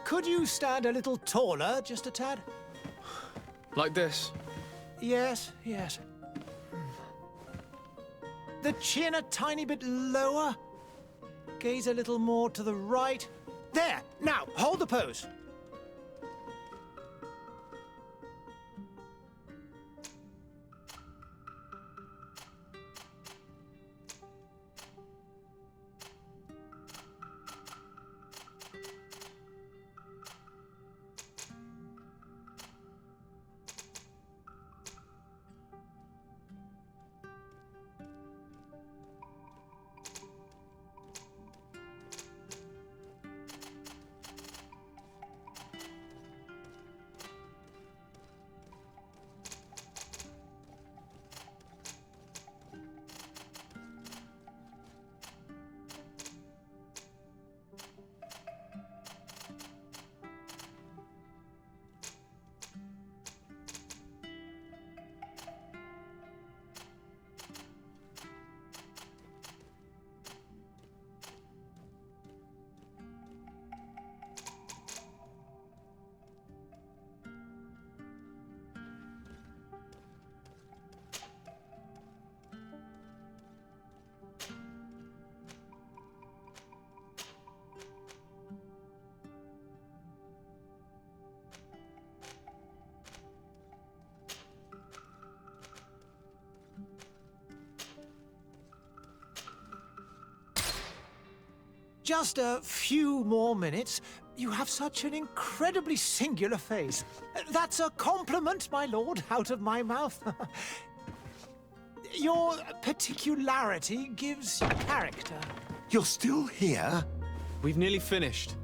Could you stand a little taller, just a tad? Like this? Yes, yes. The chin a tiny bit lower. Gaze a little more to the right. There! Now, hold the pose. Just a few more minutes. You have such an incredibly singular face. That's a compliment, my lord, out of my mouth. Your particularity gives character. You're still here? We've nearly finished.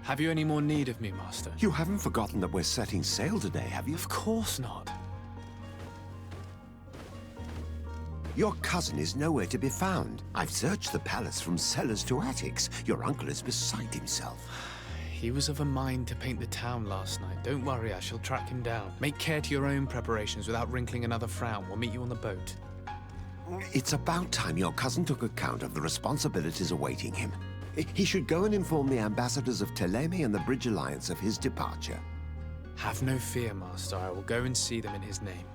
Have you any more need of me, Master? You haven't forgotten that we're setting sail today, have you? Of course not. Your cousin is nowhere to be found. I've searched the palace from cellars to attics. Your uncle is beside himself. He was of a mind to paint the town last night. Don't worry, I shall track him down. Make care to your own preparations without wrinkling another frown. We'll meet you on the boat. It's about time your cousin took account of the responsibilities awaiting him. He should go and inform the ambassadors of Teleme and the Bridge Alliance of his departure. Have no fear, Master. I will go and see them in his name.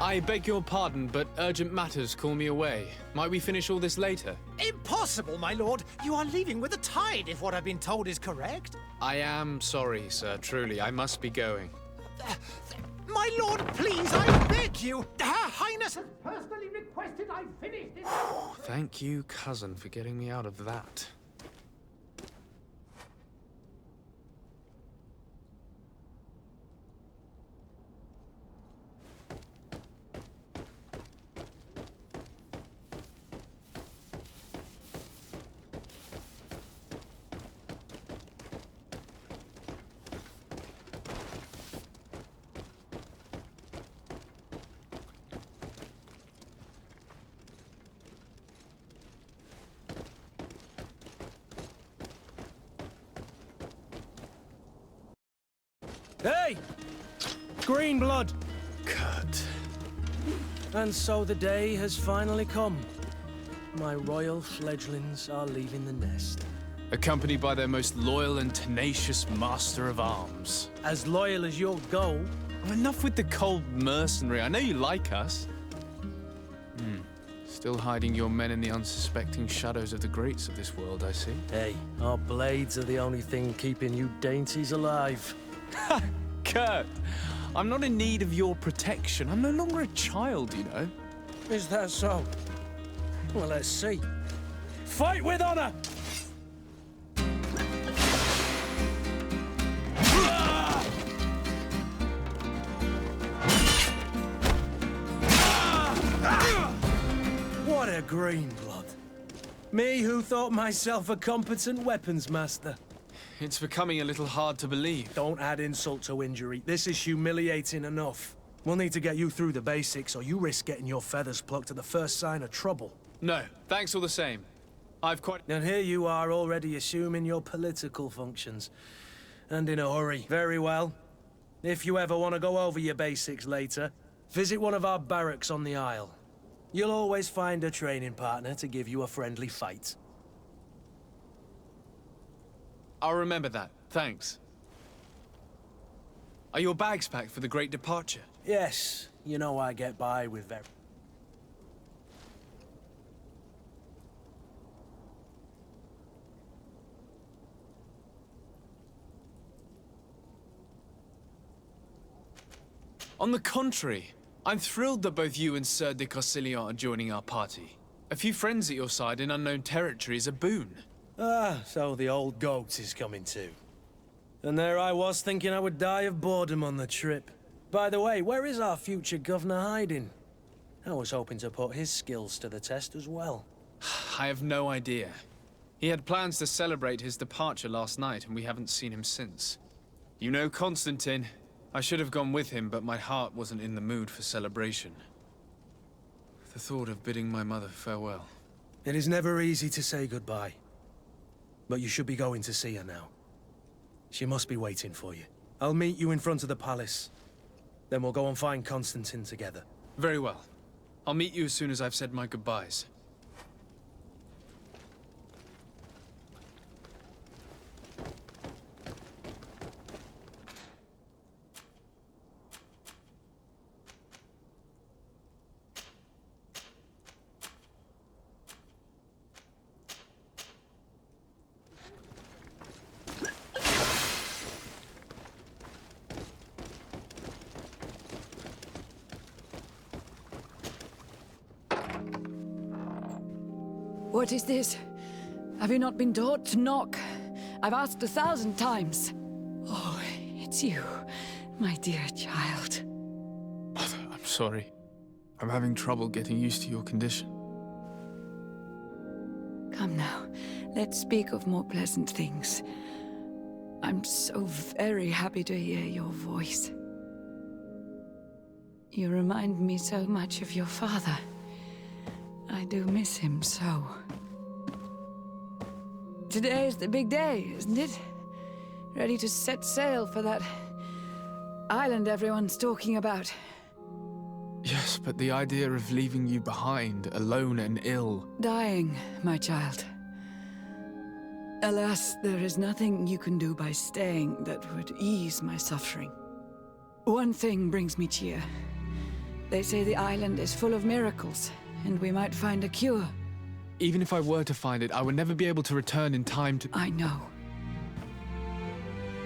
I beg your pardon, but urgent matters call me away. Might we finish all this later? Impossible, my lord. You are leaving with the tide, if what I've been told is correct. I am sorry, sir. Truly, I must be going. My lord, please, I beg you. Her Highness has personally requested I finish this. Thank you, cousin, for getting me out of that. Hey! Green blood! Kurt. And so the day has finally come. My royal fledglings are leaving the nest. Accompanied by their most loyal and tenacious master of arms. As loyal as your goal. Enough with the cold mercenary. I know you like us. Still hiding your men in the unsuspecting shadows of the greats of this world, I see. Hey, our blades are the only thing keeping you dainties alive. Kurt, I'm not in need of your protection. I'm no longer a child, you know. Is that so? Well, let's see. Fight with honor! What a green blood. Me who thought myself a competent weapons master. It's becoming a little hard to believe. Don't add insult to injury. This is humiliating enough. We'll need to get you through the basics, or you risk getting your feathers plucked at the first sign of trouble. No, thanks all the same. I've quite... And here you are already assuming your political functions. And in a hurry. Very well. If you ever want to go over your basics later, visit one of our barracks on the Isle. You'll always find a training partner to give you a friendly fight. I'll remember that. Thanks. Are your bags packed for the great departure? Yes, you know I get by with very... On the contrary, I'm thrilled that both you and Sir de Corsillon are joining our party. A few friends at your side in unknown territory is a boon. Ah, so the old goat is coming too. And there I was thinking I would die of boredom on the trip. By the way, where is our future governor hiding? I was hoping to put his skills to the test as well. I have no idea. He had plans to celebrate his departure last night, and we haven't seen him since. You know Constantine. I should have gone with him, but my heart wasn't in the mood for celebration. The thought of bidding my mother farewell. It is never easy to say goodbye. But you should be going to see her now. She must be waiting for you. I'll meet you in front of the palace. Then we'll go and find Constantine together. Very well. I'll meet you as soon as I've said my goodbyes. What is this? Have you not been taught to knock? I've asked 1,000 times. Oh, it's you, my dear child. Mother, I'm sorry. I'm having trouble getting used to your condition. Come now, let's speak of more pleasant things. I'm so very happy to hear your voice. You remind me so much of your father. I do miss him so. Today is the big day, isn't it? Ready to set sail for that island everyone's talking about. Yes, but the idea of leaving you behind, alone and ill... Dying, my child. Alas, there is nothing you can do by staying that would ease my suffering. One thing brings me cheer. They say the island is full of miracles, and we might find a cure. Even if I were to find it, I would never be able to return in time to... I know.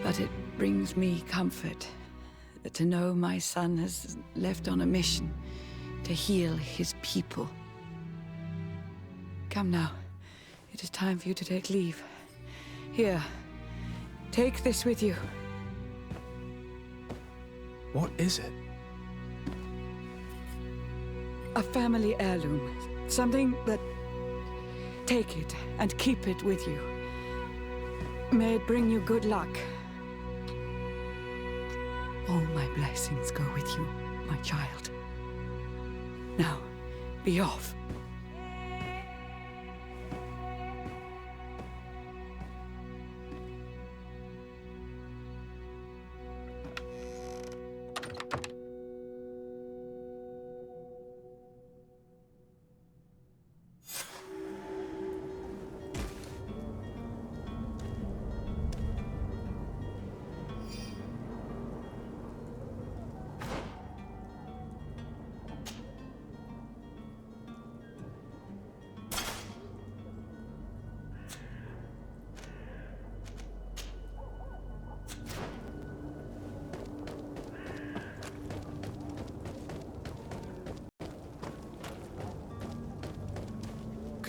But it brings me comfort to know my son has left on a mission to heal his people. Come now. It is time for you to take leave. Here, take this with you. What is it? A family heirloom. Something that... Take it and keep it with you. May it bring you good luck. All my blessings go with you, my child. Now, be off.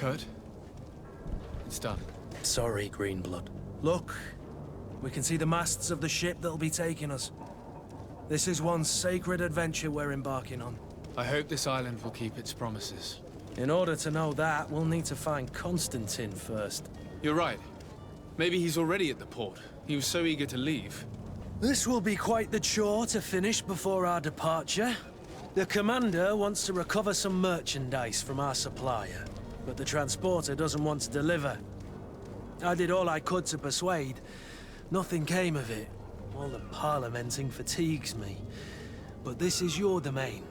Kurt? It's done. Sorry, Greenblood. Look, we can see the masts of the ship that'll be taking us. This is one sacred adventure we're embarking on. I hope this island will keep its promises. In order to know that, we'll need to find Constantine first. You're right. Maybe he's already at the port. He was so eager to leave. This will be quite the chore to finish before our departure. The commander wants to recover some merchandise from our supplier, but the transporter doesn't want to deliver. I did all I could to persuade. Nothing came of it. All the parliamenting fatigues me. But this is your domain.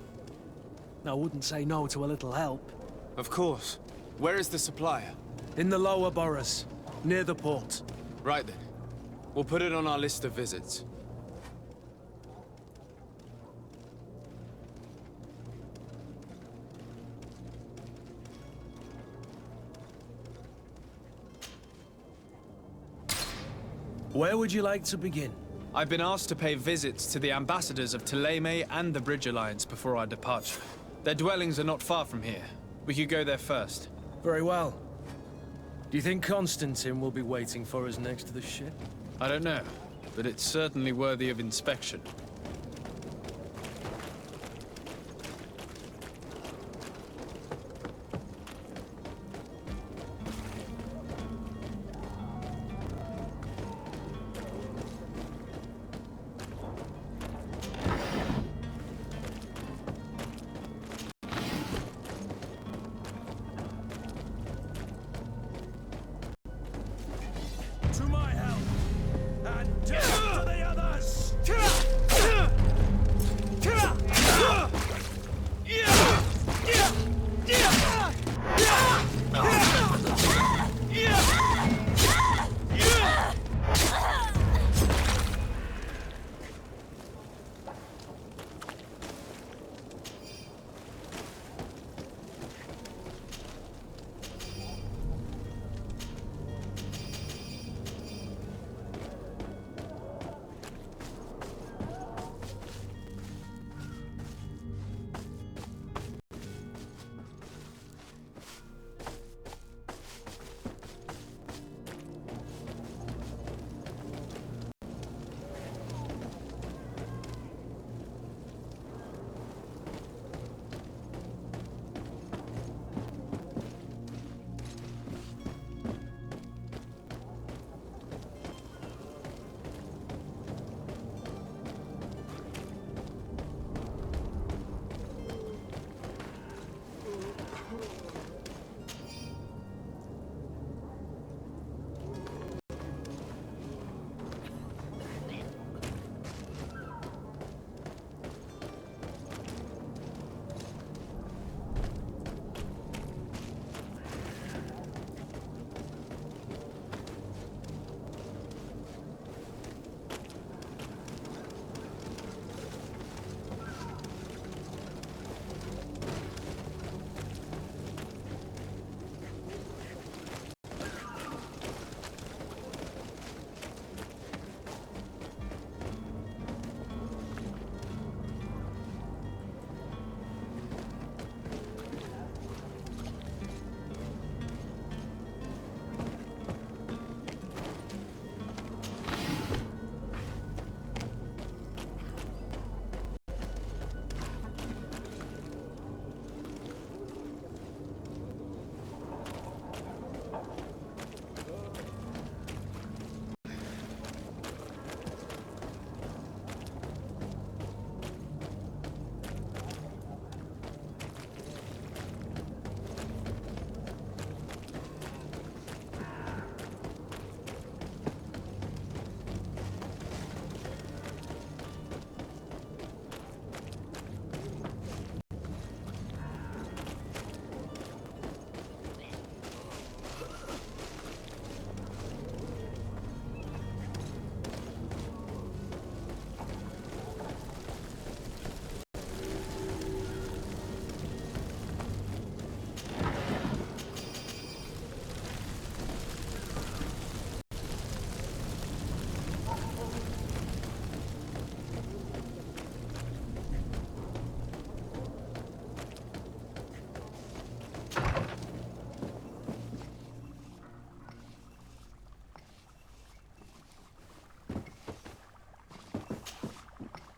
I wouldn't say no to a little help. Of course. Where is the supplier? In the lower boroughs, near the port. Right then. We'll put it on our list of visits. Where would you like to begin? I've been asked to pay visits to the ambassadors of Thélème and the Bridge Alliance before our departure. Their dwellings are not far from here. We could go there first. Very well. Do you think Constantine will be waiting for us next to the ship? I don't know, but it's certainly worthy of inspection. To my help! And death to the others!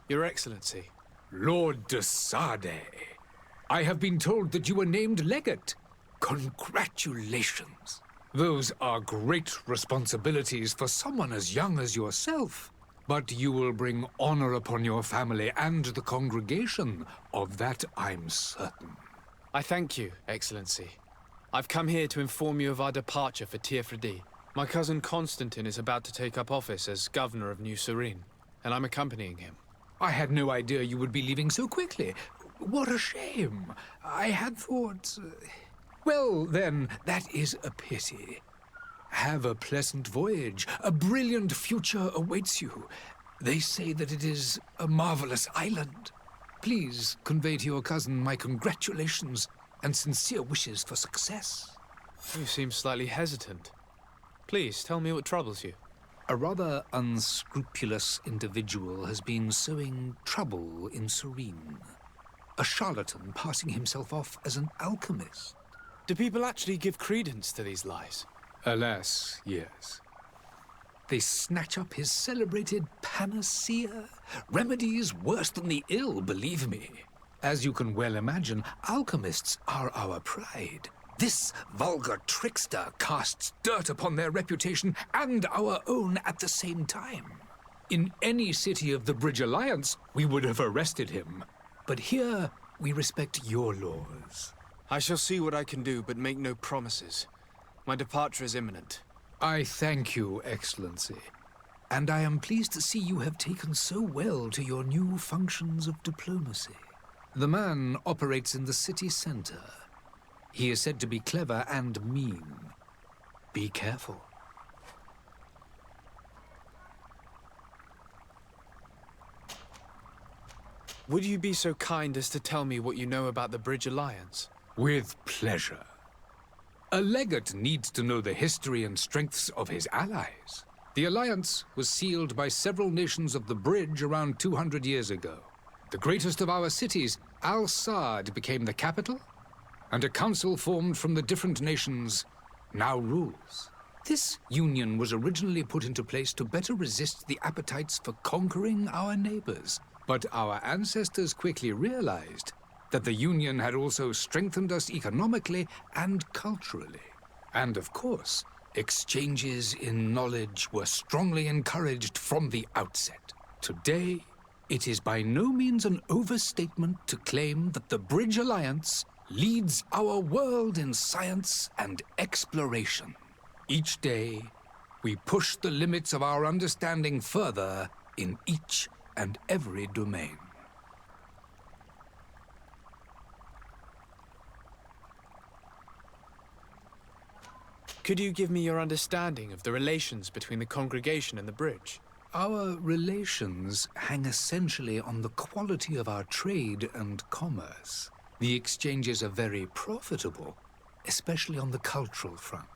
Your Excellency. Lord de Sade, I have been told that you were named legate. Congratulations. Those are great responsibilities for someone as young as yourself. But you will bring honor upon your family and the congregation. Of that I'm certain. I thank you, Excellency. I've come here to inform you of our departure for Tirfredi. My cousin Constantine is about to take up office as governor of New Serene, and I'm accompanying him. I had no idea you would be leaving so quickly. What a shame. I had thought... Well, then, that is a pity. Have a pleasant voyage. A brilliant future awaits you. They say that it is a marvelous island. Please convey to your cousin my congratulations and sincere wishes for success. You seem slightly hesitant. Please, tell me what troubles you. A rather unscrupulous individual has been sowing trouble in Serene. A charlatan passing himself off as an alchemist. Do people actually give credence to these lies? Alas, yes. They snatch up his celebrated panacea. Remedies worse than the ill, believe me. As you can well imagine, alchemists are our pride. This vulgar trickster casts dirt upon their reputation and our own at the same time. In any city of the Bridge Alliance, we would have arrested him. But here, we respect your laws. I shall see what I can do, but make no promises. My departure is imminent. I thank you, Excellency. And I am pleased to see you have taken so well to your new functions of diplomacy. The man operates in the city center. He is said to be clever and mean. Be careful. Would you be so kind as to tell me what you know about the Bridge Alliance? With pleasure. A legate needs to know the history and strengths of his allies. The alliance was sealed by several nations of the Bridge around 200 years ago. The greatest of our cities, Al-Saad, became the capital, and a council formed from the different nations now rules. This union was originally put into place to better resist the appetites for conquering our neighbors. But our ancestors quickly realized that the union had also strengthened us economically and culturally. And of course, exchanges in knowledge were strongly encouraged from the outset. Today, it is by no means an overstatement to claim that the Bridge Alliance leads our world in science and exploration. Each day, we push the limits of our understanding further in each and every domain. Could you give me your understanding of the relations between the congregation and the bridge? Our relations hang essentially on the quality of our trade and commerce. The exchanges are very profitable, especially on the cultural front.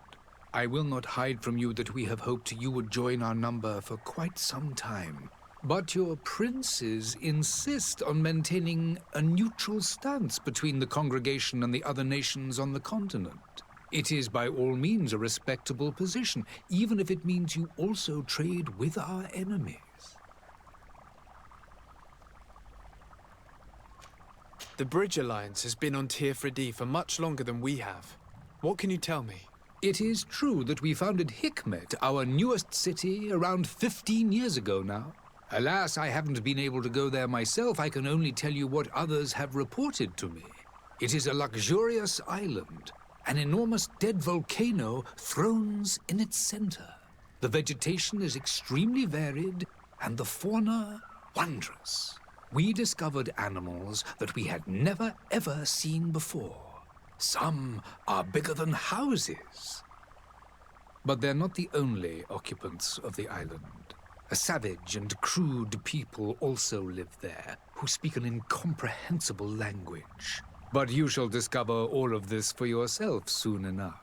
I will not hide from you that we have hoped you would join our number for quite some time. But your princes insist on maintaining a neutral stance between the congregation and the other nations on the continent. It is by all means a respectable position, even if it means you also trade with our enemies. The Bridge Alliance has been on Tirfredi for much longer than we have. What can you tell me? It is true that we founded Hikmet, our newest city, around 15 years ago now. Alas, I haven't been able to go there myself. I can only tell you what others have reported to me. It is a luxurious island. An enormous dead volcano thrones in its center. The vegetation is extremely varied, and the fauna wondrous. We discovered animals that we had never ever seen before. Some are bigger than houses. But they're not the only occupants of the island. A savage and crude people also live there, who speak an incomprehensible language. But you shall discover all of this for yourself soon enough.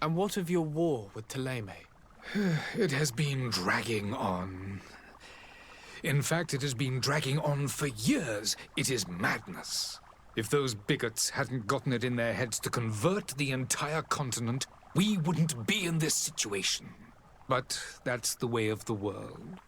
And what of your war with Thélème? It has been dragging on. In fact, it has been dragging on for years. It is madness. If those bigots hadn't gotten it in their heads to convert the entire continent, we wouldn't be in this situation. But that's the way of the world.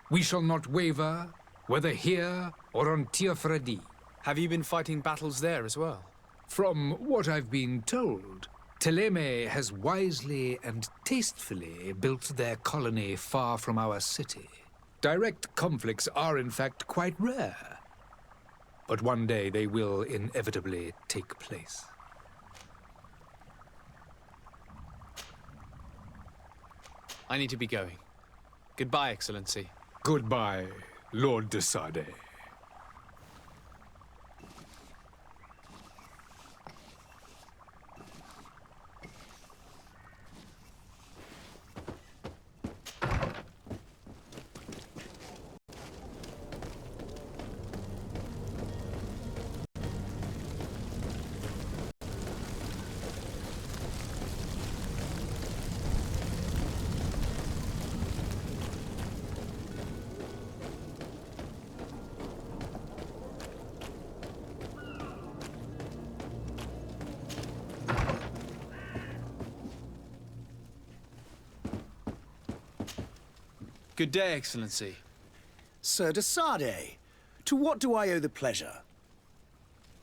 We shall not waver, whether here or on Tirfredi. Have you been fighting battles there as well? From what I've been told, Thélème has wisely and tastefully built their colony far from our city. Direct conflicts are in fact quite rare. But one day they will inevitably take place. I need to be going. Goodbye, Excellency. Goodbye, Lord de Sade. Good day, Excellency. Sir de Sade, to what do I owe the pleasure?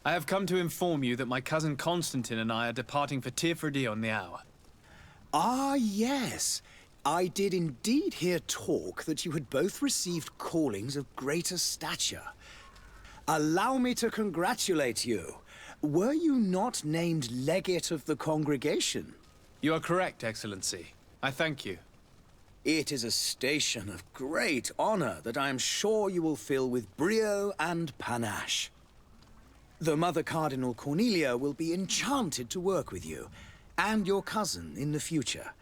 I have come to inform you that my cousin Constantine and I are departing for Tirfredi on the hour. Ah, yes. I did indeed hear talk that you had both received callings of greater stature. Allow me to congratulate you. Were you not named legate of the congregation? You are correct, Excellency. I thank you. It is a station of great honor that I am sure you will fill with brio and panache. The Mother Cardinal Cornelia will be enchanted to work with you, and your cousin in the future.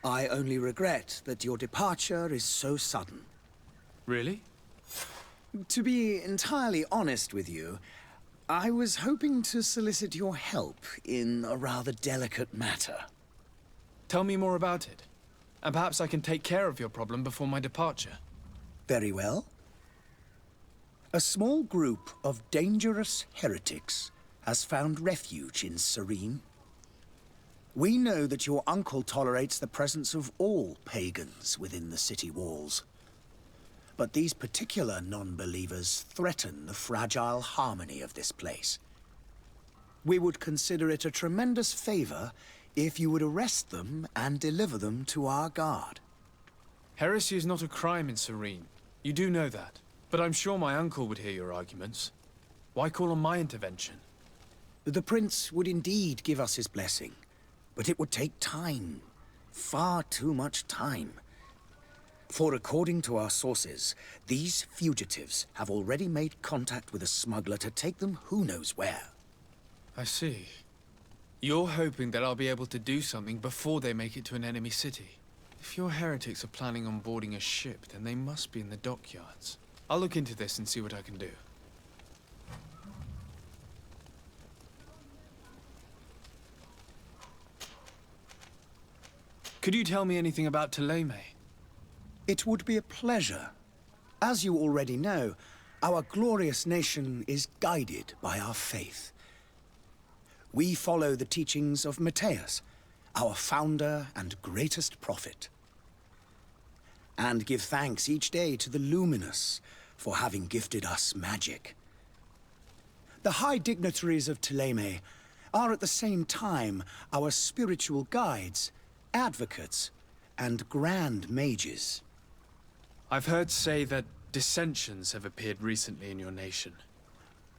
I only regret that your departure is so sudden. Really? To be entirely honest with you, I was hoping to solicit your help in a rather delicate matter. Tell me more about it. And perhaps I can take care of your problem before my departure. Very well. A small group of dangerous heretics has found refuge in Serene. We know that your uncle tolerates the presence of all pagans within the city walls. But these particular non-believers threaten the fragile harmony of this place. We would consider it a tremendous favor if you would arrest them and deliver them to our guard. Heresy is not a crime in Serene. You do know that. But I'm sure my uncle would hear your arguments. Why call on my intervention? The prince would indeed give us his blessing, but it would take time. Far too much time. For according to our sources, these fugitives have already made contact with a smuggler to take them who knows where. I see. You're hoping that I'll be able to do something before they make it to an enemy city. If your heretics are planning on boarding a ship, then they must be in the dockyards. I'll look into this and see what I can do. Could you tell me anything about Thélème? It would be a pleasure. As you already know, our glorious nation is guided by our faith. We follow the teachings of Matthias, our founder and greatest prophet, and give thanks each day to the Luminous for having gifted us magic. The high dignitaries of Thélème are at the same time our spiritual guides, advocates, and grand mages. I've heard say that dissensions have appeared recently in your nation.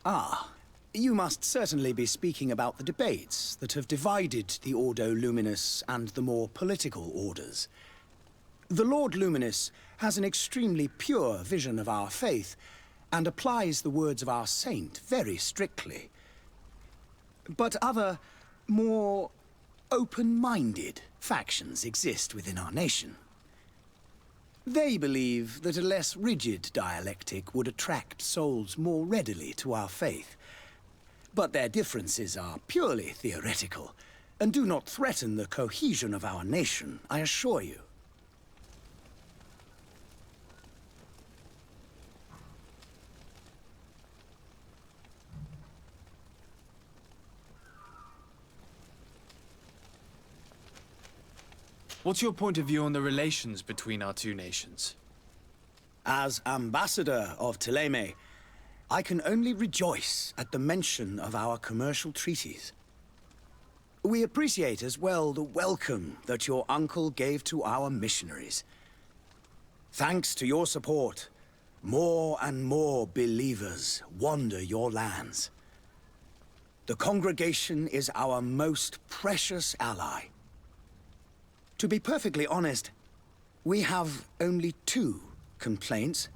Ah. You must certainly be speaking about the debates that have divided the Ordo Luminous and the more political orders. The Lord Luminous has an extremely pure vision of our faith and applies the words of our saint very strictly. But other, more open-minded factions exist within our nation. They believe that a less rigid dialectic would attract souls more readily to our faith. But their differences are purely theoretical, and do not threaten the cohesion of our nation, I assure you. What's your point of view on the relations between our two nations? As ambassador of Thélème, I can only rejoice at the mention of our commercial treaties. We appreciate as well the welcome that your uncle gave to our missionaries. Thanks to your support, more and more believers wander your lands. The congregation is our most precious ally. To be perfectly honest, we have only 2 complaints.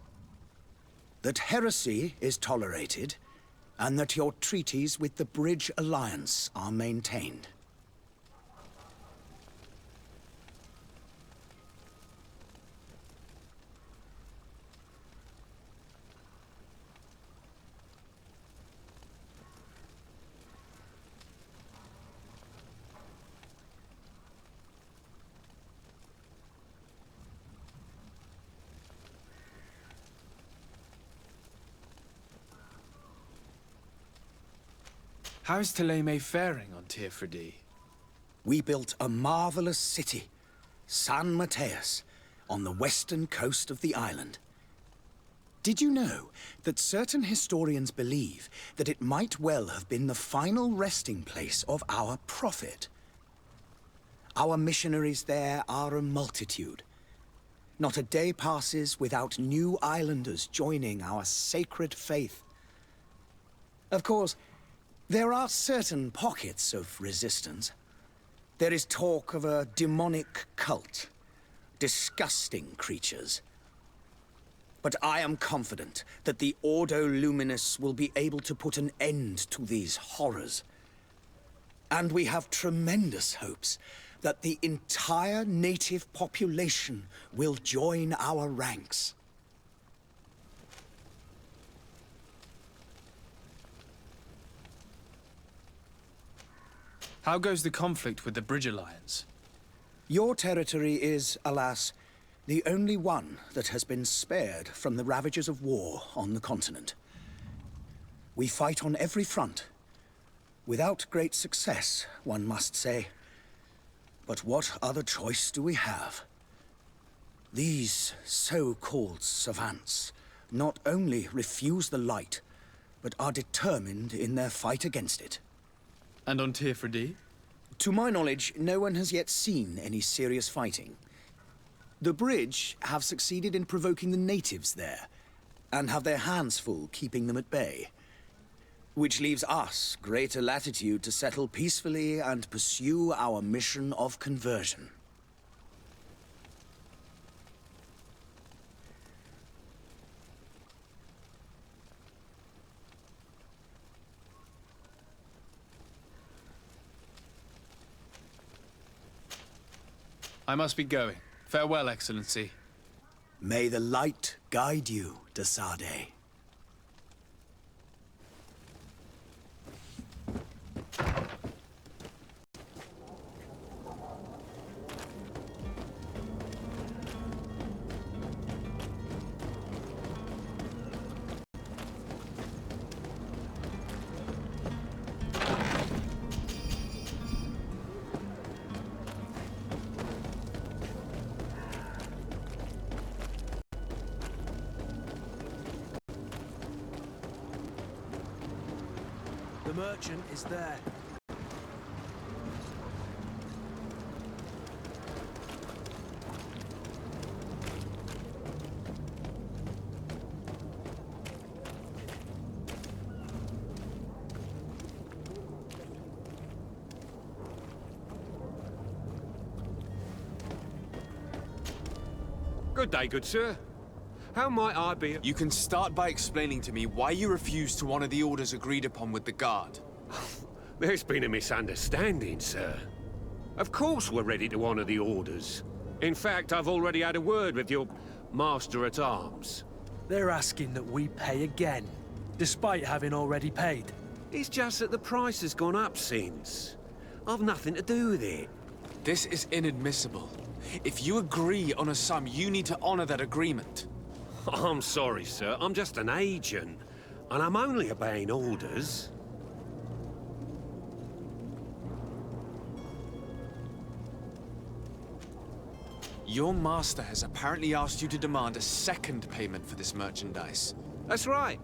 that heresy is tolerated, and that your treaties with the Bridge Alliance are maintained. How is Thélème faring on Tirfredi? We built a marvelous city, San Mateus, on the western coast of the island. Did you know that certain historians believe that it might well have been the final resting place of our prophet? Our missionaries there are a multitude. Not a day passes without new islanders joining our sacred faith. Of course, there are certain pockets of resistance. There is talk of a demonic cult, disgusting creatures. But I am confident that the Ordo Luminous will be able to put an end to these horrors. And we have tremendous hopes that the entire native population will join our ranks. How goes the conflict with the Bridge Alliance? Your territory is, alas, the only one that has been spared from the ravages of war on the continent. We fight on every front. Without great success, one must say. But what other choice do we have? These so-called savants not only refuse the light, but are determined in their fight against it. And on Tirfredi? To my knowledge, no one has yet seen any serious fighting. The Bridge have succeeded in provoking the natives there, and have their hands full keeping them at bay. Which leaves us greater latitude to settle peacefully and pursue our mission of conversion. I must be going. Farewell, Excellency. May the light guide you, de Sade. The merchant is there. Good day, good sir. How might I be? You can start by explaining to me why you refuse to honor the orders agreed upon with the guard. There's been a misunderstanding, sir. Of course we're ready to honor the orders. In fact, I've already had a word with your master-at-arms. They're asking that we pay again, despite having already paid. It's just that the price has gone up since. I've nothing to do with it. This is inadmissible. If you agree on a sum, you need to honor that agreement. I'm sorry, sir. I'm just an agent. And I'm only obeying orders. Your master has apparently asked you to demand a second payment for this merchandise. That's right.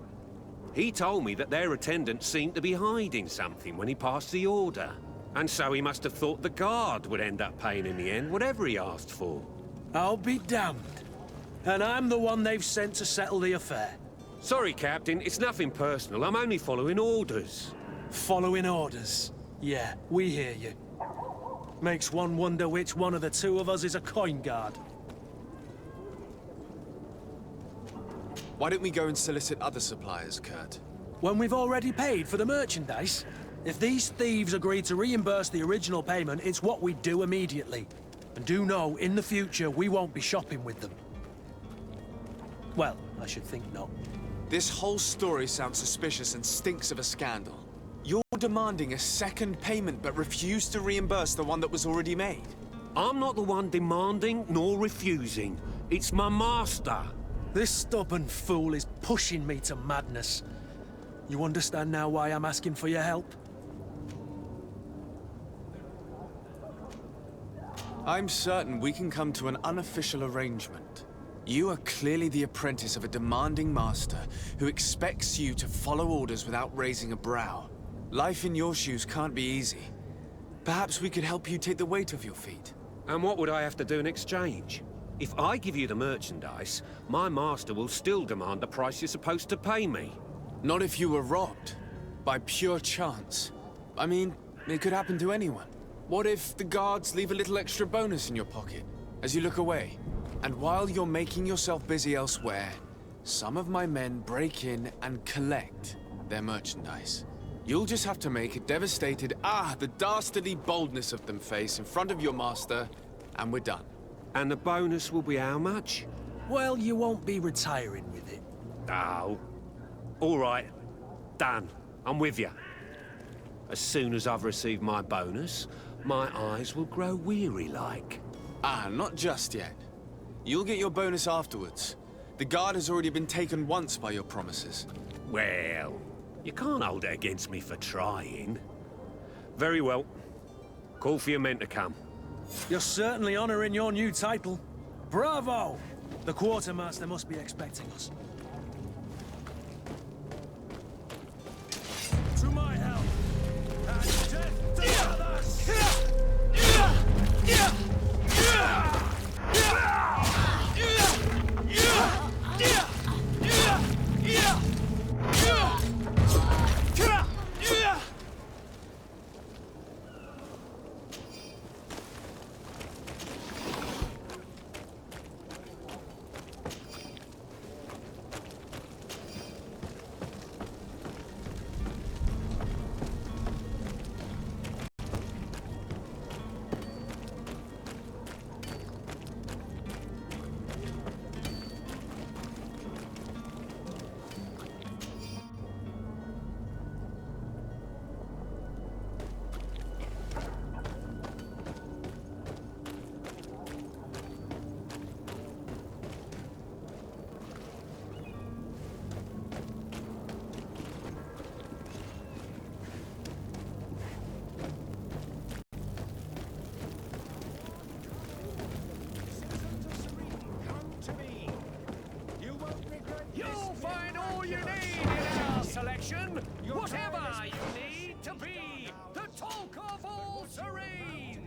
He told me that their attendant seemed to be hiding something when he passed the order. And so he must have thought the guard would end up paying in the end, whatever he asked for. I'll be damned. And I'm the one they've sent to settle the affair. Sorry, Captain. It's nothing personal. I'm only following orders. Following orders. Yeah, we hear you. Makes one wonder which one of the two of us is a coin guard. Why don't we go and solicit other suppliers, Kurt? When we've already paid for the merchandise? If these thieves agree to reimburse the original payment, it's what we do immediately. And do know, in the future, we won't be shopping with them. Well, I should think not. This whole story sounds suspicious and stinks of a scandal. You're demanding a second payment but refuse to reimburse the one that was already made. I'm not the one demanding nor refusing. It's my master. This stubborn fool is pushing me to madness. You understand now why I'm asking for your help? I'm certain we can come to an unofficial arrangement. You are clearly the apprentice of a demanding master who expects you to follow orders without raising a brow. Life in your shoes can't be easy. Perhaps we could help you take the weight off your feet. And what would I have to do in exchange? If I give you the merchandise, my master will still demand the price you're supposed to pay me. Not if you were robbed. By pure chance. I mean, it could happen to anyone. What if the guards leave a little extra bonus in your pocket as you look away? And while you're making yourself busy elsewhere, some of my men break in and collect their merchandise. You'll just have to make a devastated, the dastardly boldness of them face in front of your master, and we're done. And the bonus will be how much? Well, you won't be retiring with it. Oh. All right. Done. I'm with you. As soon as I've received my bonus, my eyes will grow weary-like. Not just yet. You'll get your bonus afterwards. The guard has already been taken once by your promises. Well, you can't hold it against me for trying. Very well. Call for your men to come. You're certainly honoring your new title. Bravo! The quartermaster must be expecting us. To my help! And death to others! Whatever you need to be, the talk of all Serene!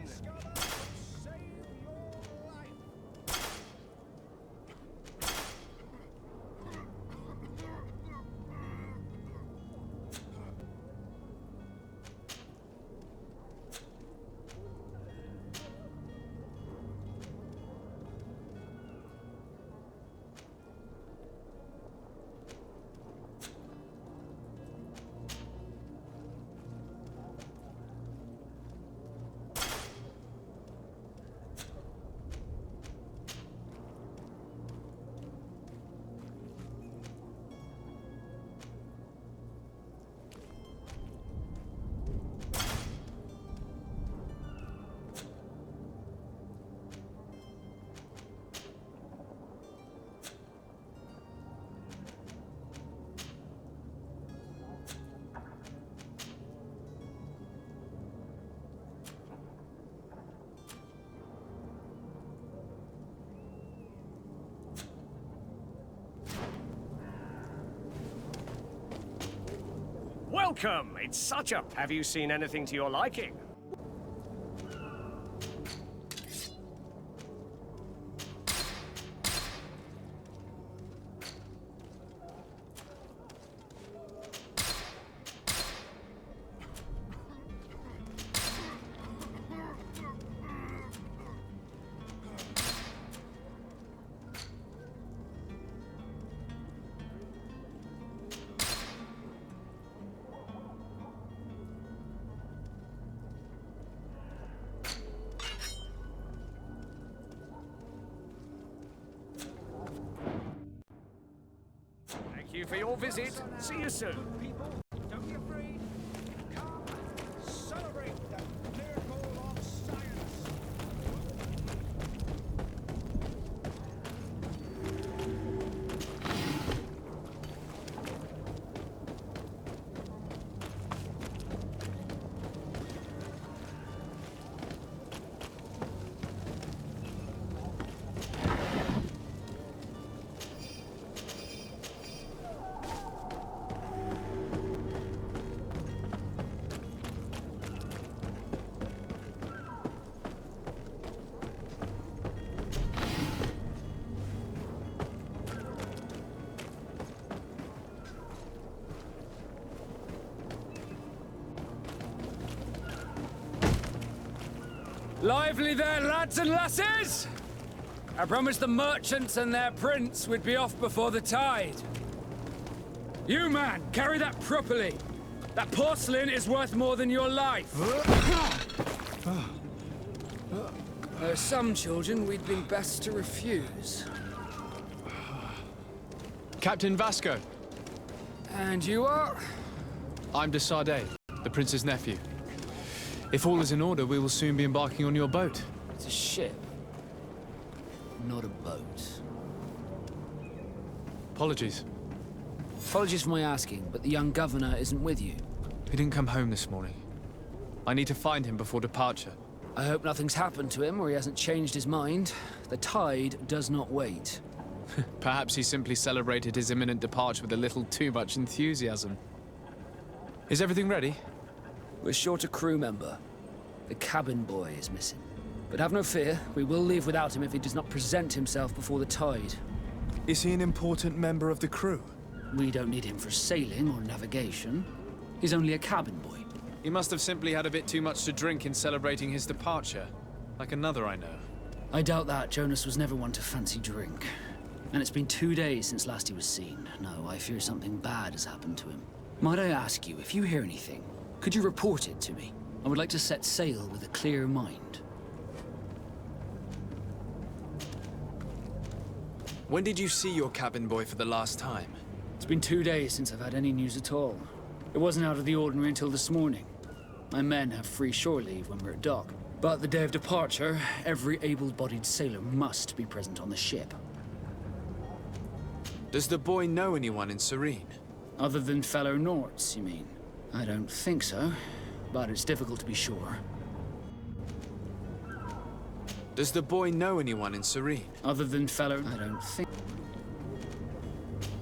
Welcome! It's such a... Have you seen anything to your liking? you for your visit. See you soon. Don't be afraid. Come, celebrate the miracle of science. Lively there, lads and lasses! I promised the merchants and their prince we'd be off before the tide. You, man, carry that properly. That porcelain is worth more than your life. There are some children we'd been best to refuse. Captain Vasco. And you are? I'm de Sardet, the prince's nephew. If all is in order, we will soon be embarking on your boat. It's a ship, not a boat. Apologies. Apologies for my asking, but the young governor isn't with you. He didn't come home this morning. I need to find him before departure. I hope nothing's happened to him or he hasn't changed his mind. The tide does not wait. Perhaps he simply celebrated his imminent departure with a little too much enthusiasm. Is everything ready? We're short a crew member. The cabin boy is missing. But have no fear, we will leave without him if he does not present himself before the tide. Is he an important member of the crew? We don't need him for sailing or navigation. He's only a cabin boy. He must have simply had a bit too much to drink in celebrating his departure. Like another I know. I doubt that. Jonas was never one to fancy drink. And it's been 2 days since last he was seen. No, I fear something bad has happened to him. Might I ask you, if you hear anything, could you report it to me? I would like to set sail with a clear mind. When did you see your cabin boy for the last time? It's been 2 days since I've had any news at all. It wasn't out of the ordinary until this morning. My men have free shore leave when we're at dock. But the day of departure, every able-bodied sailor must be present on the ship. Does the boy know anyone in Serene? Other than fellow Norts, you mean? I don't think so, but it's difficult to be sure. Does the boy know anyone in Serene? Other than fellow... I don't think...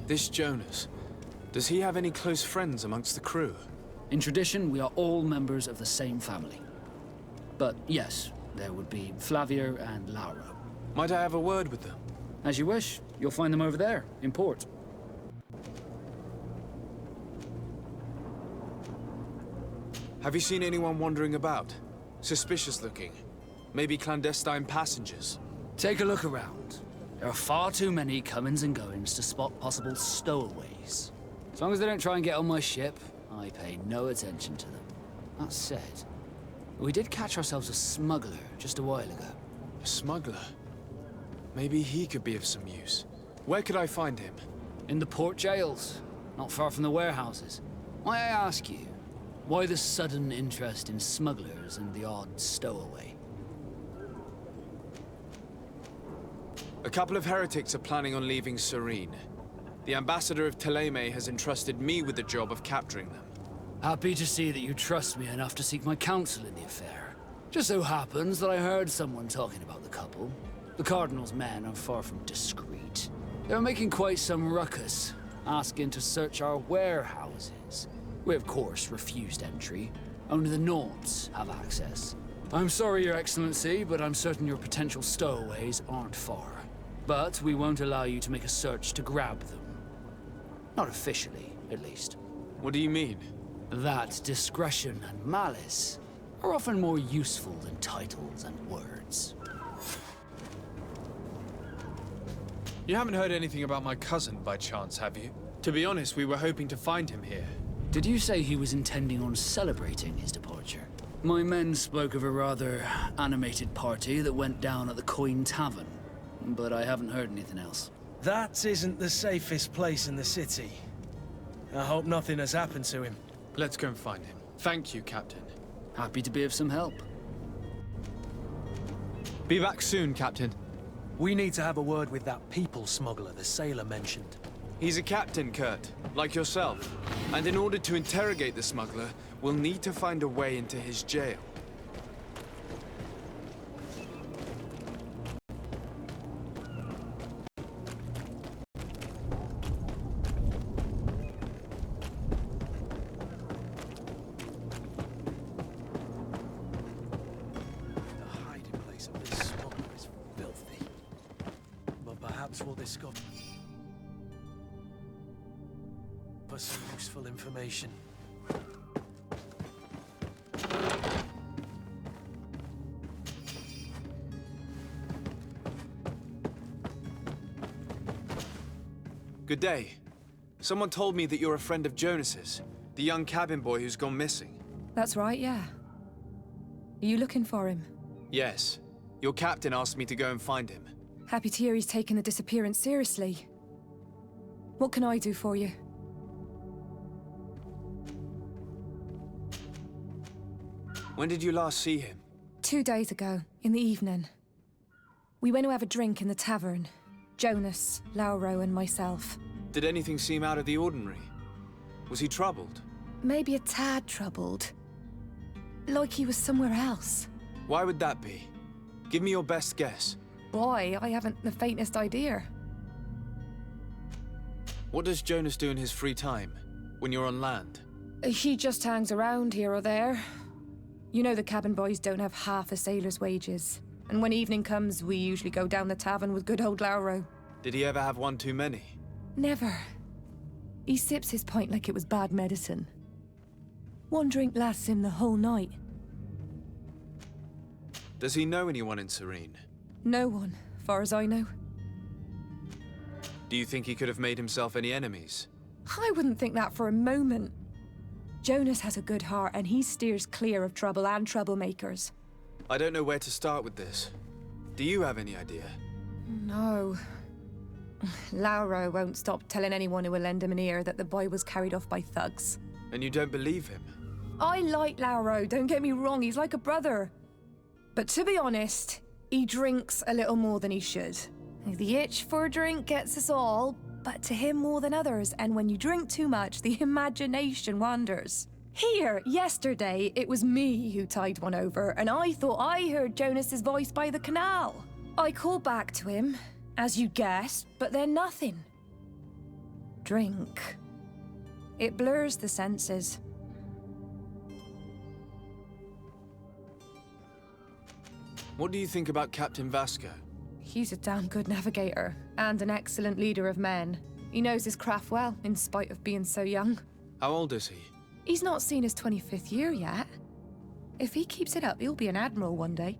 This Jonas, does he have any close friends amongst the crew? In tradition, we are all members of the same family. But yes, there would be Flavio and Lauro. Might I have a word with them? As you wish. You'll find them over there, in port. Have you seen anyone wandering about? Suspicious looking? Maybe clandestine passengers? Take a look around. There are far too many comings and goings to spot possible stowaways. As long as they don't try and get on my ship, I pay no attention to them. That said, we did catch ourselves a smuggler just a while ago. A smuggler? Maybe he could be of some use. Where could I find him? In the port jails, not far from the warehouses. May I ask you, why the sudden interest in smugglers and the odd stowaway? A couple of heretics are planning on leaving Serene. The ambassador of Teleme has entrusted me with the job of capturing them. Happy to see that you trust me enough to seek my counsel in the affair. Just so happens that I heard someone talking about the couple. The Cardinal's men are far from discreet. They were making quite some ruckus, asking to search our warehouses. We, of course, refused entry. Only the Norts have access. I'm sorry, Your Excellency, but I'm certain your potential stowaways aren't far. But we won't allow you to make a search to grab them. Not officially, at least. What do you mean? That discretion and malice are often more useful than titles and words. You haven't heard anything about my cousin by chance, have you? To be honest, we were hoping to find him here. Did you say he was intending on celebrating his departure? My men spoke of a rather animated party that went down at the Coin Tavern, but I haven't heard anything else. That isn't the safest place in the city. I hope nothing has happened to him. Let's go and find him. Thank you, Captain. Happy to be of some help. Be back soon, Captain. We need to have a word with that people smuggler the sailor mentioned. He's a captain, Kurt, like yourself. And in order to interrogate the smuggler, we'll need to find a way into his jail. We'll discover for some useful information. Good day. Someone told me that you're a friend of Jonas's, the young cabin boy who's gone missing. That's right, yeah. Are you looking for him? Yes. Your captain asked me to go and find him. Happy to hear he's taken the disappearance seriously. What can I do for you? When did you last see him? 2 days ago, in the evening. We went to have a drink in the tavern. Jonas, Lauro, and myself. Did anything seem out of the ordinary? Was he troubled? Maybe a tad troubled. Like he was somewhere else. Why would that be? Give me your best guess. Boy, I haven't the faintest idea. What does Jonas do in his free time, when you're on land? He just hangs around here or there. You know the cabin boys don't have half a sailor's wages. And when evening comes, we usually go down the tavern with good old Lauro. Did he ever have one too many? Never. He sips his pint like it was bad medicine. One drink lasts him the whole night. Does he know anyone in Serene? No one, far as I know. Do you think he could have made himself any enemies? I wouldn't think that for a moment. Jonas has a good heart and he steers clear of trouble and troublemakers. I don't know where to start with this. Do you have any idea? No. Lauro won't stop telling anyone who will lend him an ear that the boy was carried off by thugs. And you don't believe him? I like Lauro, don't get me wrong, he's like a brother. But to be honest, he drinks a little more than he should. The itch for a drink gets us all, but to him more than others, and when you drink too much, the imagination wanders. Here, yesterday, it was me who tied one over, and I thought I heard Jonas's voice by the canal. I called back to him, as you guessed, but then nothing. Drink. It blurs the senses. What do you think about Captain Vasco? He's a damn good navigator, and an excellent leader of men. He knows his craft well, in spite of being so young. How old is he? He's not seen his 25th year yet. If he keeps it up, he'll be an admiral one day.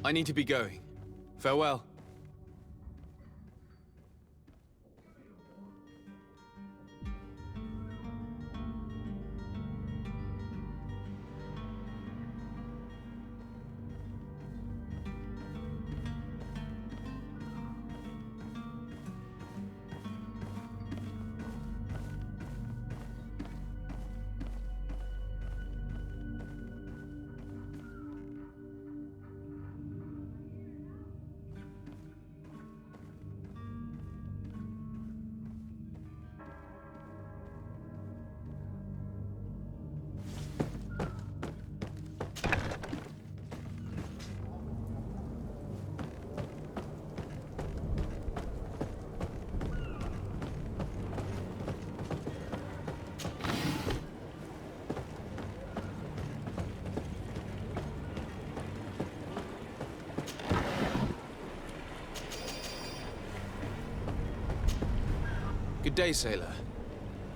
I need to be going. Farewell. Good day, sailor.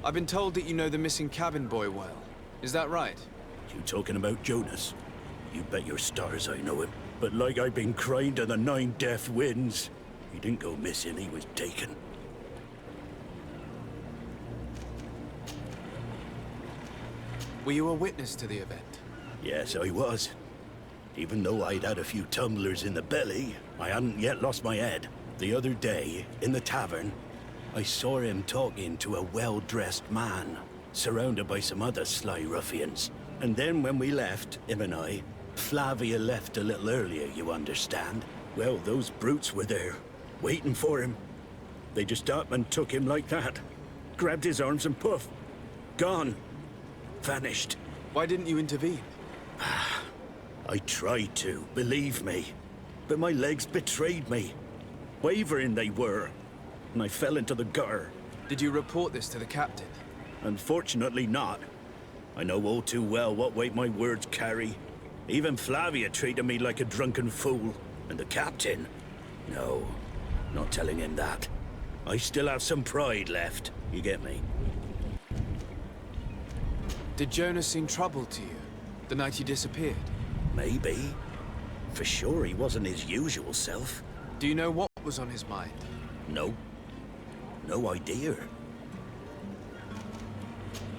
I've been told that you know the missing cabin boy well. Is that right? You talking about Jonas? You bet your stars I know him. But like I've been crying to the 9 death winds, he didn't go missing, he was taken. Were you a witness to the event? Yes, I was. Even though I'd had a few tumblers in the belly, I hadn't yet lost my head. The other day, in the tavern, I saw him talking to a well-dressed man, surrounded by some other sly ruffians. And then when we left, him and I, Flavia left a little earlier, you understand. Well, those brutes were there, waiting for him. They just up and took him like that. Grabbed his arms and poof. Gone. Vanished. Why didn't you intervene? I tried to, believe me. But my legs betrayed me. Wavering they were. And I fell into the gutter. Did you report this to the captain? Unfortunately not. I know all too well what weight my words carry. Even Flavia treated me like a drunken fool. And the captain? No, not telling him that. I still have some pride left. You get me? Did Jonas seem troubled to you the night he disappeared? Maybe. For sure he wasn't his usual self. Do you know what was on his mind? No. No idea.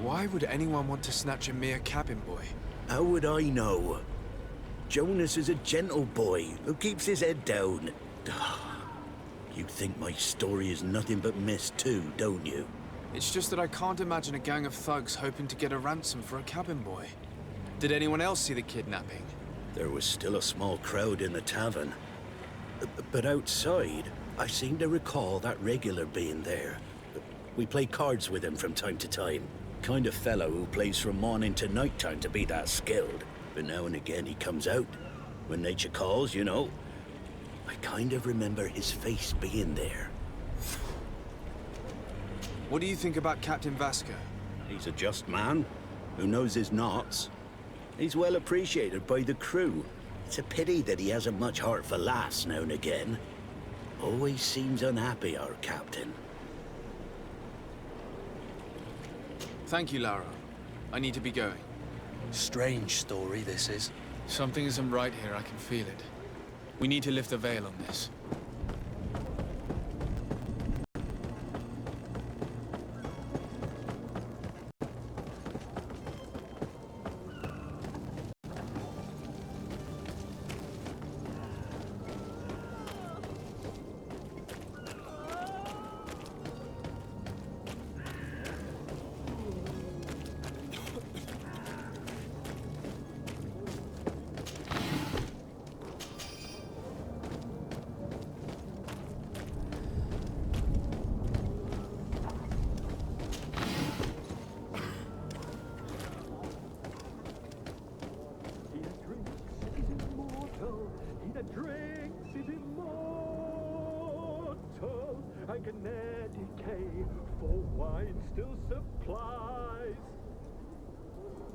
Why would anyone want to snatch a mere cabin boy? How would I know? Jonas is a gentle boy who keeps his head down. You think my story is nothing but mist too, don't you? It's just that I can't imagine a gang of thugs hoping to get a ransom for a cabin boy. Did anyone else see the kidnapping? There was still a small crowd in the tavern. But outside, I seem to recall that regular being there. We play cards with him from time to time. Kind of fellow who plays from morning to night time to be that skilled. But now and again he comes out. When nature calls, you know. I kind of remember his face being there. What do you think about Captain Vasco? He's a just man, who knows his knots. He's well appreciated by the crew. It's a pity that he hasn't much heart for laughs now and again. Always seems unhappy, our captain. Thank you, Lara. I need to be going. Strange story, this is. Something isn't right here, I can feel it. We need to lift the veil on this.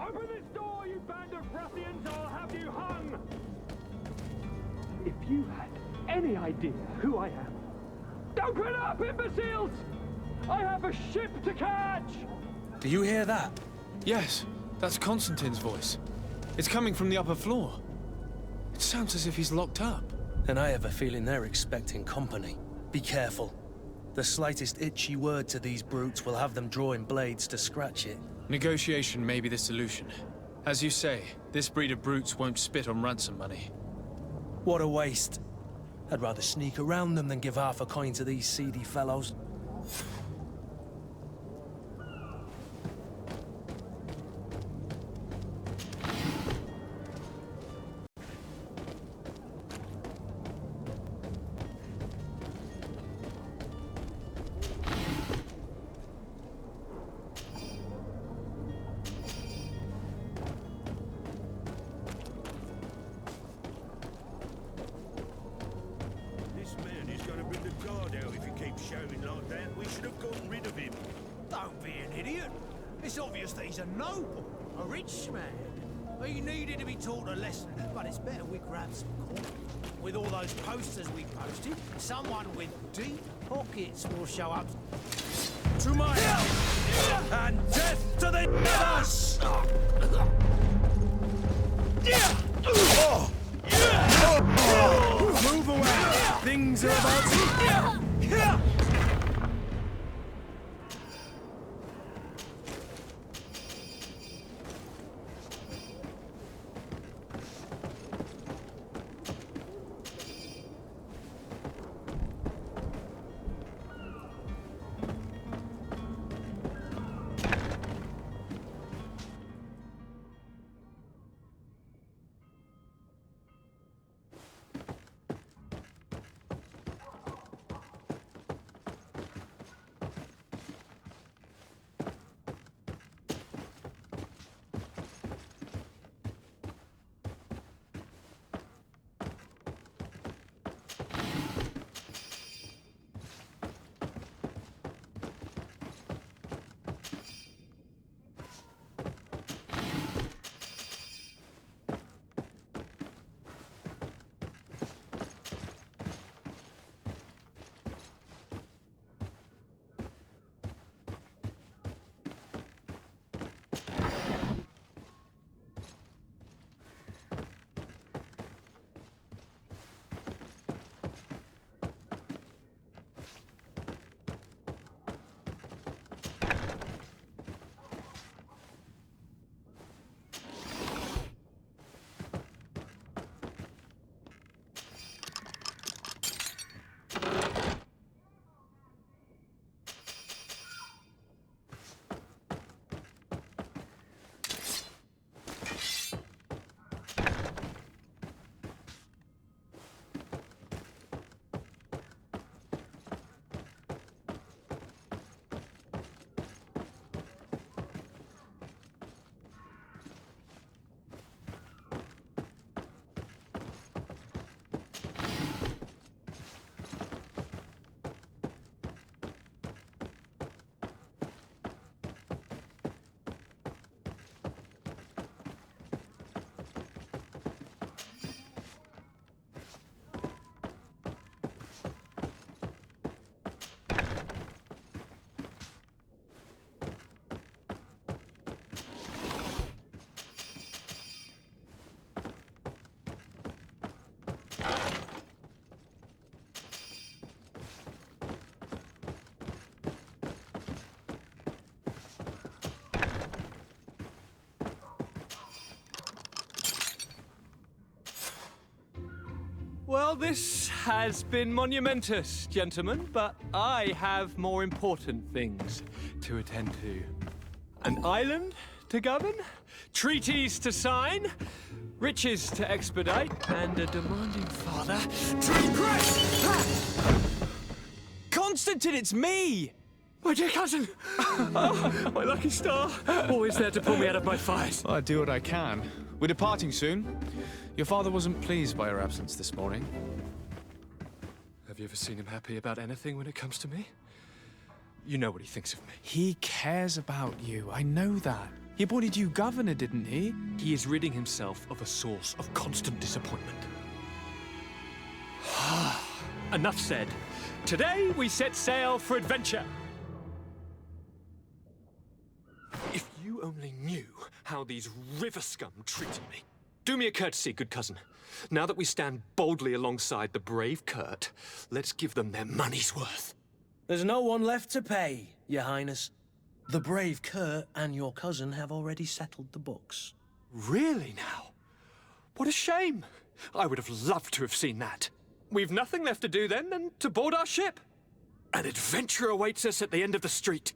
Open this door, you band of ruffians, or I'll have you hung! If you had any idea who I am... Open up, imbeciles! I have a ship to catch! Do you hear that? Yes, that's Constantine's voice. It's coming from the upper floor. It sounds as if he's locked up. And I have a feeling they're expecting company. Be careful. The slightest itchy word to these brutes will have them drawing blades to scratch it. Negotiation may be the solution. As you say, this breed of brutes won't spit on ransom money. What a waste. I'd rather sneak around them than give half a coin to these seedy fellows. It's obvious that he's a noble, a rich man. He needed to be taught a lesson, but it's better we grab some coin. With all those posters we posted, someone with deep pockets will show up. To my help! And death to the others! Move away! Things are about to... Well, this has been monumentous, gentlemen, but I have more important things to attend to. An island to govern, treaties to sign, riches to expedite, and a demanding father to impress! Constantine, it's me! My dear cousin! Oh, my lucky star! Always there to pull me out of my fight. Well, I do what I can. We're departing soon. Your father wasn't pleased by your absence this morning. Have you ever seen him happy about anything when it comes to me? You know what he thinks of me. He cares about you, I know that. He appointed you governor, didn't he? He is ridding himself of a source of constant disappointment. Enough said. Today we set sail for adventure. If you only knew how these river scum treated me. Do me a courtesy, good cousin. Now that we stand boldly alongside the brave Kurt, let's give them their money's worth. There's no one left to pay, Your Highness. The brave Kurt and your cousin have already settled the books. Really now? What a shame. I would have loved to have seen that. We've nothing left to do then than to board our ship. An adventure awaits us at the end of the street.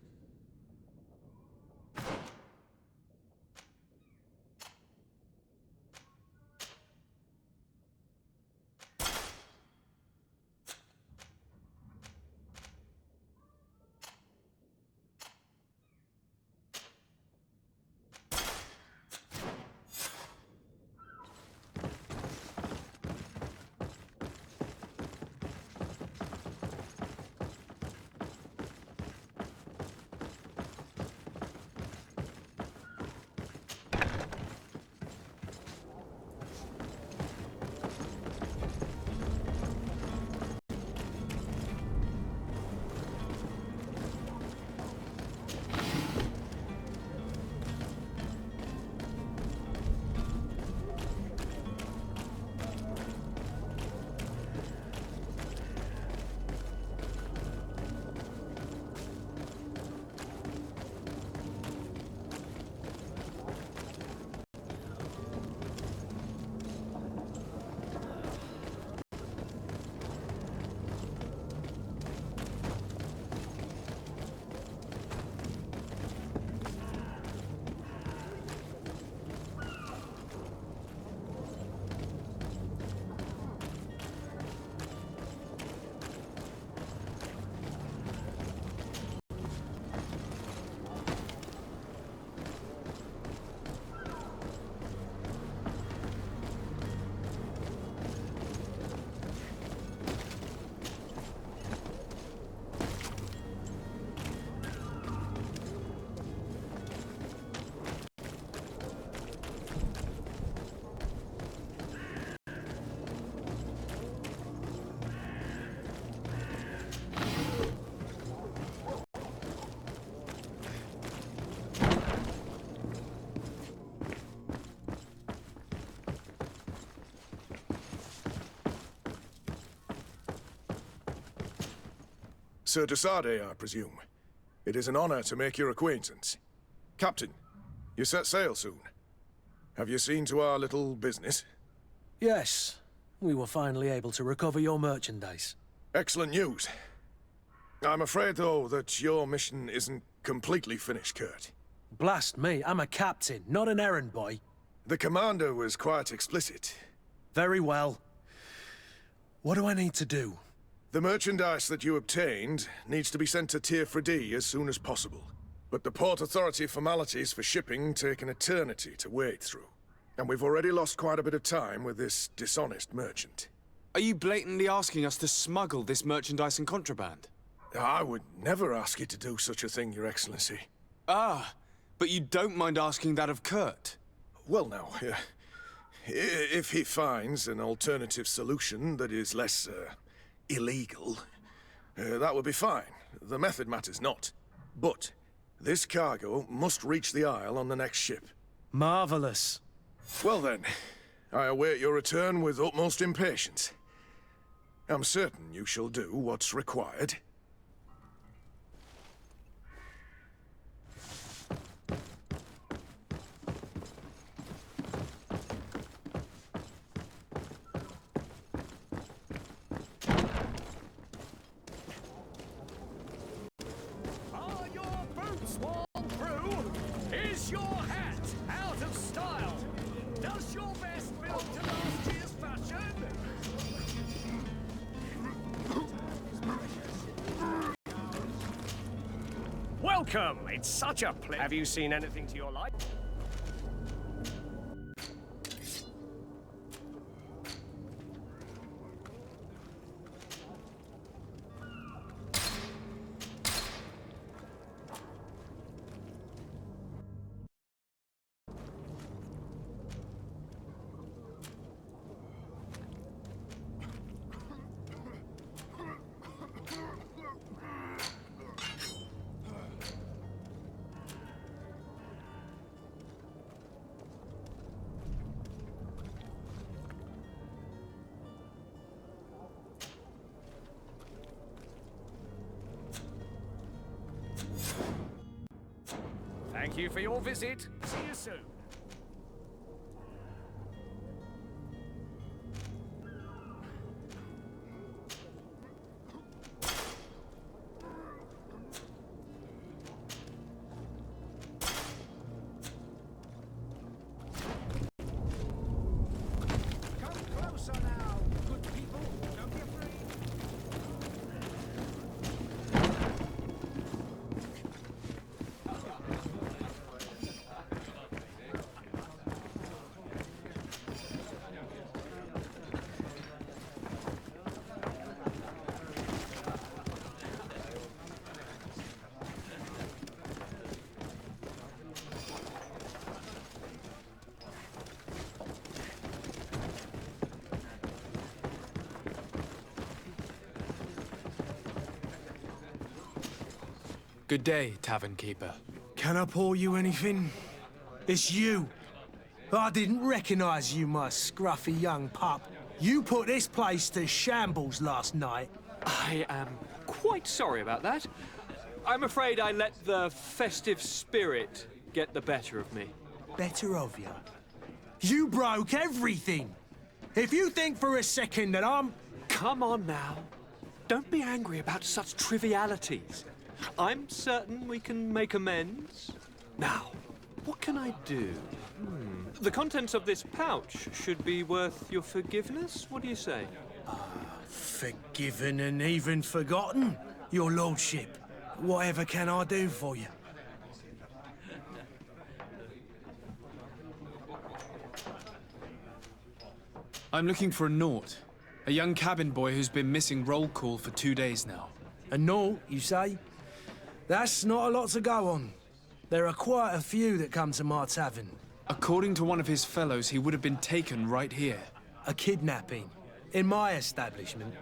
Sir Desade, I presume. It is an honor to make your acquaintance. Captain, you set sail soon. Have you seen to our little business? Yes. We were finally able to recover your merchandise. Excellent news. I'm afraid, though, that your mission isn't completely finished, Kurt. Blast me, I'm a captain, not an errand boy. The commander was quite explicit. Very well. What do I need to do? The merchandise that you obtained needs to be sent to Tier 4D as soon as possible. But the Port Authority formalities for shipping take an eternity to wade through. And we've already lost quite a bit of time with this dishonest merchant. Are you blatantly asking us to smuggle this merchandise and contraband? I would never ask you to do such a thing, Your Excellency. Ah, but you don't mind asking that of Kurt? Well, now, if he finds an alternative solution that is less, illegal, that would be fine. The method matters not. But this cargo must reach the Isle on the next ship. Marvelous. Well then, I await your return with utmost impatience. I'm certain you shall do what's required. your hat out of style? Does your vest belong to last year's fashion? Welcome! It's such a pleasure. Have you seen anything to your liking? Thank you for your visit. See you soon. Come closer now, good people. Don't be afraid. Good day, tavern keeper. Can I pour you anything? It's you. I didn't recognize you, my scruffy young pup. You put this place to shambles last night. I am quite sorry about that. I'm afraid I let the festive spirit get the better of me. Better of you? You broke everything. If you think for a second that I'm... Come on now. Don't be angry about such trivialities. I'm certain we can make amends. Now, what can I do? The contents of this pouch should be worth your forgiveness. What do you say? Forgiven and even forgotten, your lordship. Whatever can I do for you? I'm looking for a Naut, a young cabin boy who's been missing roll call for 2 days now. A Naut, you say? That's not a lot to go on. There are quite a few that come to my tavern. According to one of his fellows, he would have been taken right here. A kidnapping? In my establishment?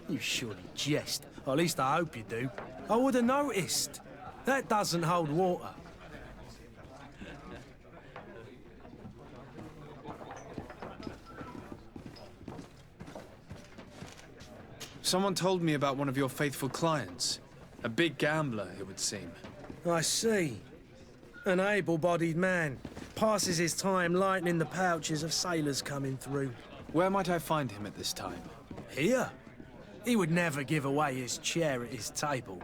You surely jest. Or at least I hope you do. I would have noticed. That doesn't hold water. Someone told me about one of your faithful clients. A big gambler, it would seem. I see. An able-bodied man. Passes his time lightening the pouches of sailors coming through. Where might I find him at this time? Here? He would never give away his chair at his table.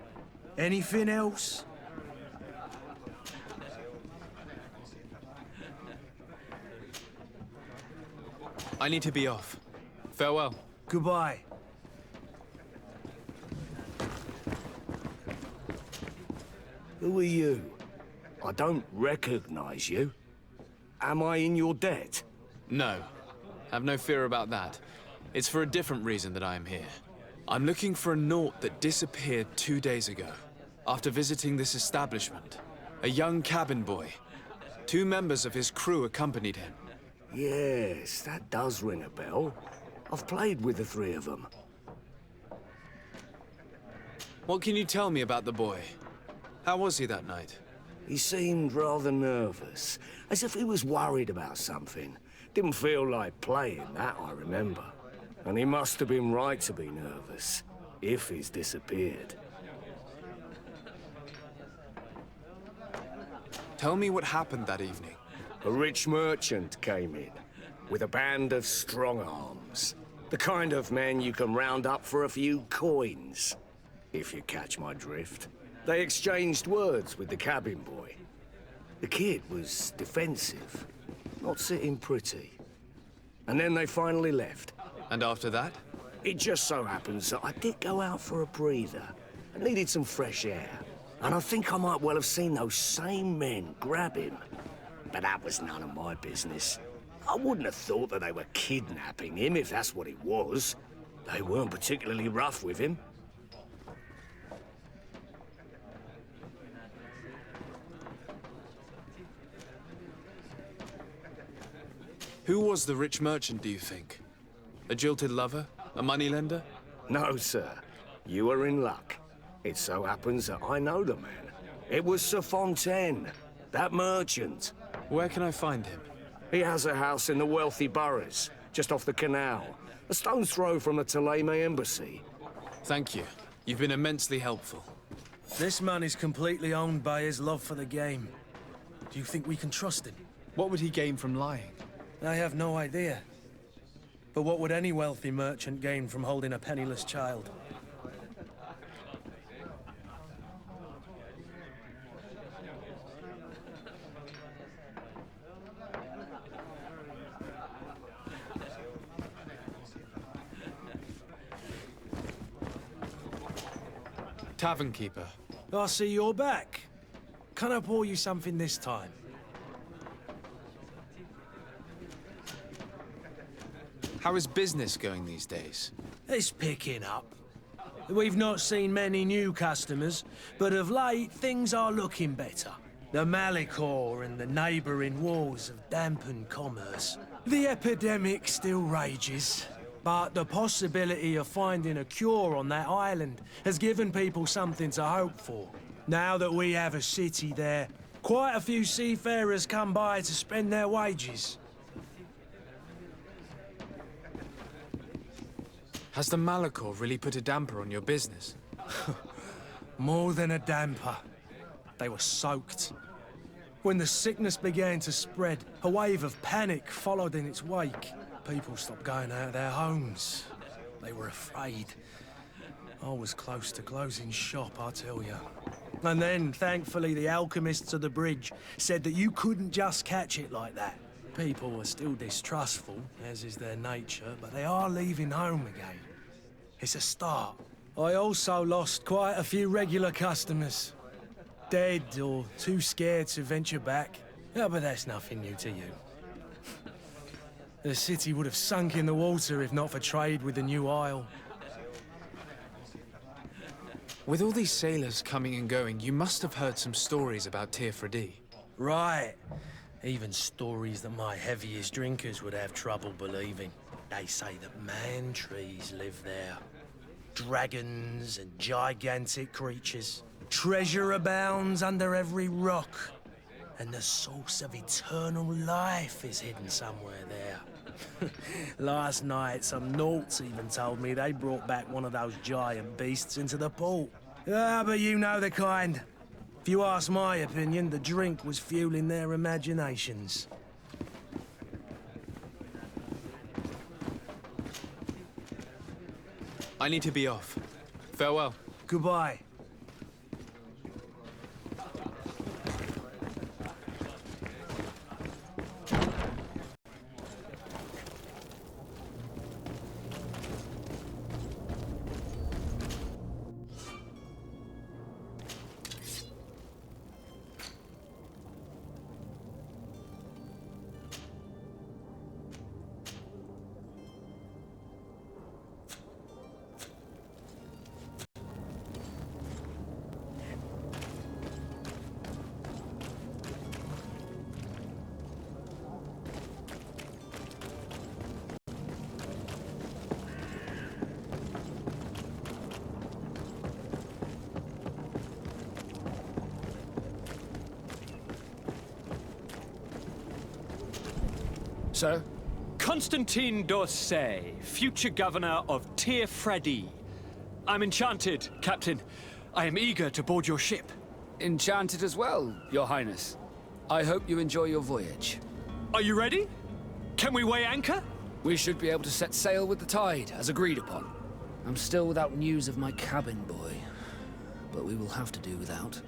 Anything else? I need to be off. Farewell. Goodbye. Who are you? I don't recognize you. Am I in your debt? No. Have no fear about that. It's for a different reason that I am here. I'm looking for a Naut that disappeared 2 days ago, after visiting this establishment. A young cabin boy. 2 members of his crew accompanied him. Yes, that does ring a bell. I've played with the 3 of them. What can you tell me about the boy? How was he that night? He seemed rather nervous, as if he was worried about something. Didn't feel like playing, that I remember. And he must have been right to be nervous, if he's disappeared. Tell me what happened that evening. A rich merchant came in, with a band of strong arms. The kind of men you can round up for a few coins, if you catch my drift. They exchanged words with the cabin boy. The kid was defensive, not sitting pretty. And then they finally left. And after that? It just so happens that I did go out for a breather. I needed some fresh air. And I think I might well have seen those same men grab him. But that was none of my business. I wouldn't have thought that they were kidnapping him if that's what it was. They weren't particularly rough with him. Who was the rich merchant, do you think? A jilted lover? A moneylender? No, sir. You are in luck. It so happens that I know the man. It was Sir Fontaine, that merchant. Where can I find him? He has a house in the wealthy boroughs, just off the canal. A stone's throw from the Thélème embassy. Thank you. You've been immensely helpful. This man is completely owned by his love for the game. Do you think we can trust him? What would he gain from lying? I have no idea. But what would any wealthy merchant gain from holding a penniless child? Tavern keeper. I see you're back. Can I pour you something this time? How is business going these days? It's picking up. We've not seen many new customers, but of late, things are looking better. The Malicor and the neighbouring wars have dampened commerce. The epidemic still rages, but the possibility of finding a cure on that island has given people something to hope for. Now that we have a city there, quite a few seafarers come by to spend their wages. Has the Malicor really put a damper on your business? More than a damper. They were soaked. When the sickness began to spread, a wave of panic followed in its wake. People stopped going out of their homes. They were afraid. I was close to closing shop, I tell you. And then, thankfully, the alchemists of the bridge said that you couldn't just catch it like that. People are still distrustful, as is their nature, but they are leaving home again. It's a start. I also lost quite a few regular customers. Dead or too scared to venture back. Yeah, but that's nothing new to you. The city would have sunk in the water if not for trade with the new isle. With all these sailors coming and going, you must have heard some stories about Tirfredi. Right. Even stories that my heaviest drinkers would have trouble believing. They say that man-trees live there. Dragons and gigantic creatures. Treasure abounds under every rock. And the source of eternal life is hidden somewhere there. Last night, some Nauts even told me they brought back one of those giant beasts into the port. Ah, but you know the kind. If you ask my opinion, the drink was fueling their imaginations. I need to be off. Farewell. Goodbye. Sir? Constantine d'Orsay, future governor of Tirfredi. I'm enchanted, Captain. I am eager to board your ship. Enchanted as well, Your Highness. I hope you enjoy your voyage. Are you ready? Can we weigh anchor? We should be able to set sail with the tide, as agreed upon. I'm still without news of my cabin boy, but we will have to do without.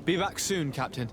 Be back soon, Captain.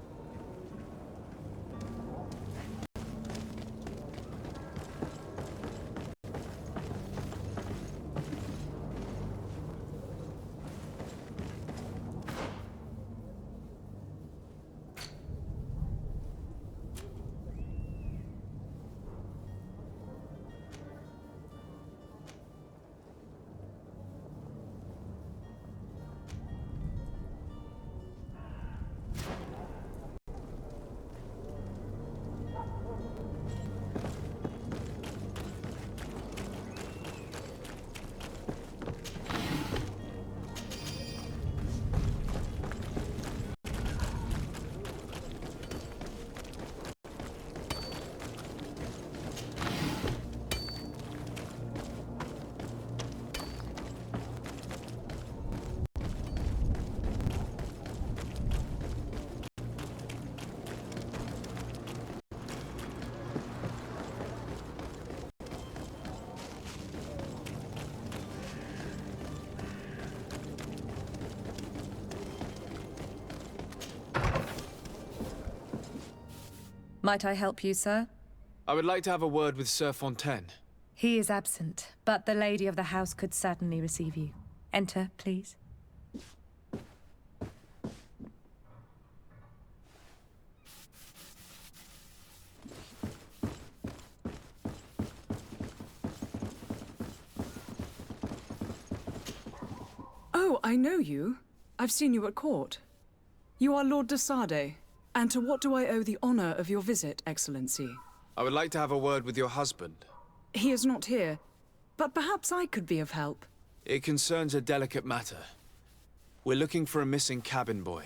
Might I help you, sir? I would like to have a word with Sir Fontaine. He is absent, but the lady of the house could certainly receive you. Enter, please. Oh, I know you. I've seen you at court. You are Lord de Sade. And to what do I owe the honor of your visit, Excellency? I would like to have a word with your husband. He is not here, but perhaps I could be of help. It concerns a delicate matter. We're looking for a missing cabin boy.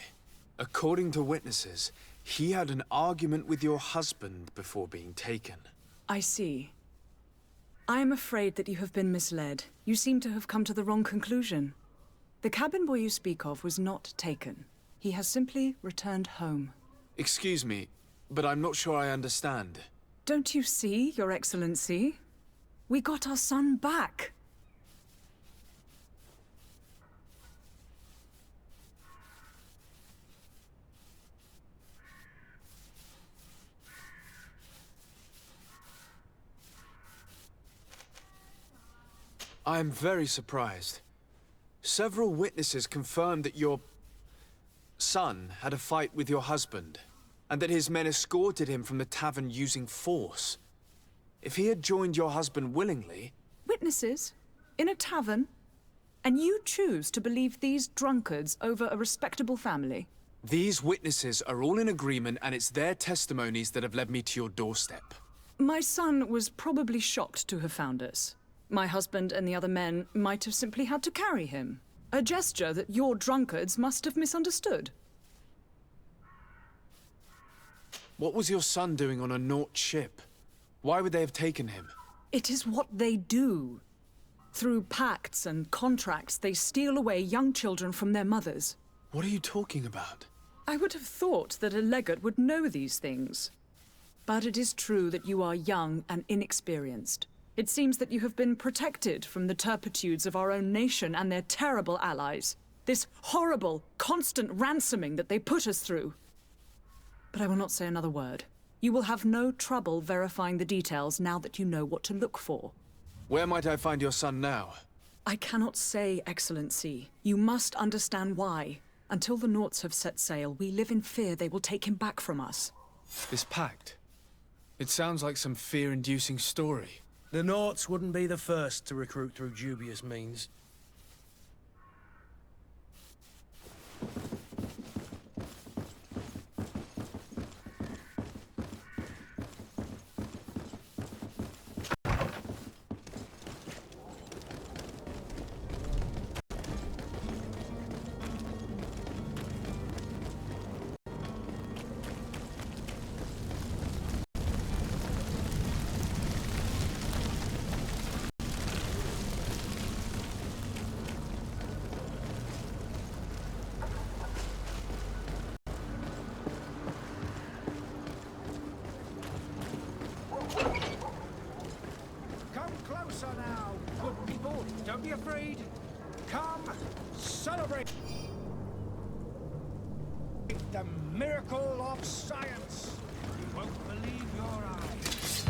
According to witnesses, he had an argument with your husband before being taken. I see. I am afraid that you have been misled. You seem to have come to the wrong conclusion. The cabin boy you speak of was not taken. He has simply returned home. Excuse me, but I'm not sure I understand. Don't you see, Your Excellency? We got our son back. I am very surprised. Several witnesses confirmed that your son had a fight with your husband, and that his men escorted him from the tavern using force. If he had joined your husband willingly... Witnesses? In a tavern? And you choose to believe these drunkards over a respectable family? These witnesses are all in agreement, and it's their testimonies that have led me to your doorstep. My son was probably shocked to have found us. My husband and the other men might have simply had to carry him. A gesture that your drunkards must have misunderstood. What was your son doing on a Naut ship? Why would they have taken him? It is what they do. Through pacts and contracts, they steal away young children from their mothers. What are you talking about? I would have thought that a legate would know these things. But it is true that you are young and inexperienced. It seems that you have been protected from the turpitudes of our own nation and their terrible allies. This horrible, constant ransoming that they put us through. But I will not say another word. You will have no trouble verifying the details now that you know what to look for. Where might I find your son now? I cannot say, Excellency. You must understand why. Until the Nauts have set sail, we live in fear they will take him back from us. This pact? It sounds like some fear-inducing story. The Nauts wouldn't be the first to recruit through dubious means. the miracle of science. You won't believe your eyes.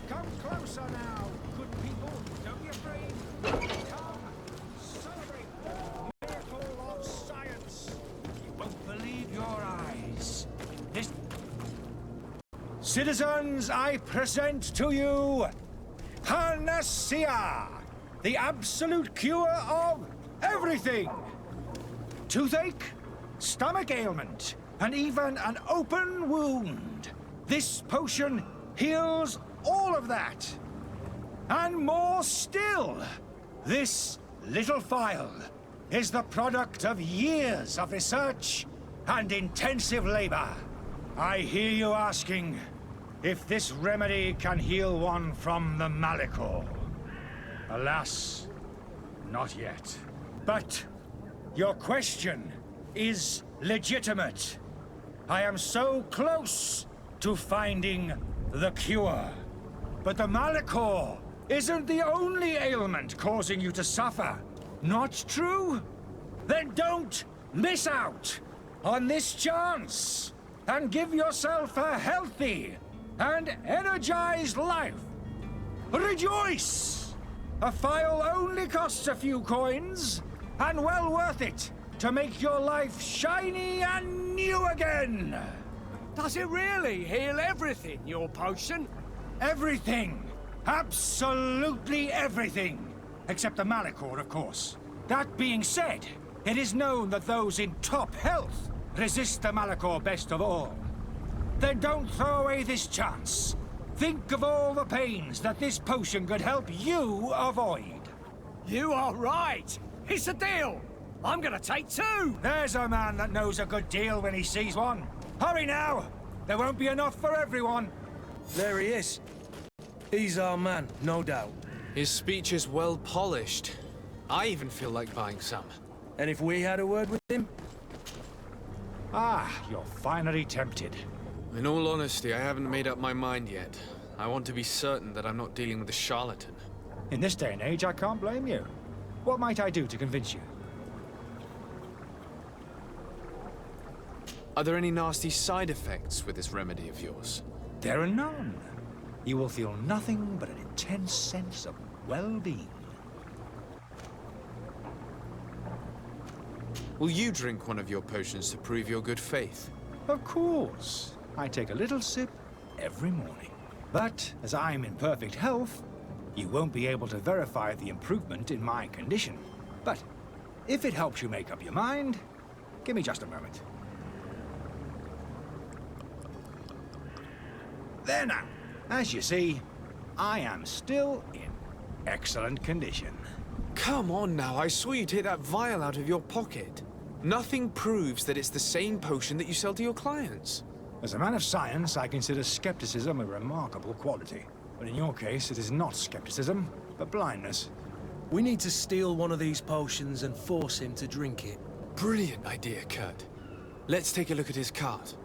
Come closer now, good people. Don't be afraid. Come, celebrate the miracle of science. You won't believe your eyes. This... Citizens, I present to you Panacea, the absolute cure of everything. Toothache, stomach ailment, and even an open wound. This potion heals all of that. And more still. This little phial is the product of years of research and intensive labor. I hear you asking if this remedy can heal one from the Malachor. Alas, not yet. But your question is legitimate. I am so close to finding the cure. But the Malachor isn't the only ailment causing you to suffer. Not true? Then don't miss out on this chance and give yourself a healthy and energized life. Rejoice! A phial only costs a few coins, and well worth it to make your life shiny and new again. Does it really heal everything, your potion? Everything! Absolutely everything! Except the Malachor, of course. That being said, it is known that those in top health resist the Malachor best of all. Then don't throw away this chance. Think of all the pains that this potion could help you avoid. You are right! It's a deal! I'm gonna take two! There's a man that knows a good deal when he sees one. Hurry now! There won't be enough for everyone. There he is. He's our man, no doubt. His speech is well polished. I even feel like buying some. And if we had a word with him? Ah, you're finally tempted. In all honesty, I haven't made up my mind yet. I want to be certain that I'm not dealing with a charlatan. In this day and age, I can't blame you. What might I do to convince you? Are there any nasty side effects with this remedy of yours? There are none. You will feel nothing but an intense sense of well-being. Will you drink one of your potions to prove your good faith? Of course. I take a little sip every morning. But as I'm in perfect health, you won't be able to verify the improvement in my condition. But if it helps you make up your mind, give me just a moment. There now. As you see, I am still in excellent condition. Come on now, I saw you take that vial out of your pocket. Nothing proves that it's the same potion that you sell to your clients. As a man of science, I consider skepticism a remarkable quality. But in your case, it is not skepticism, but blindness. We need to steal one of these potions and force him to drink it. Brilliant idea, Kurt. Let's take a look at his cart.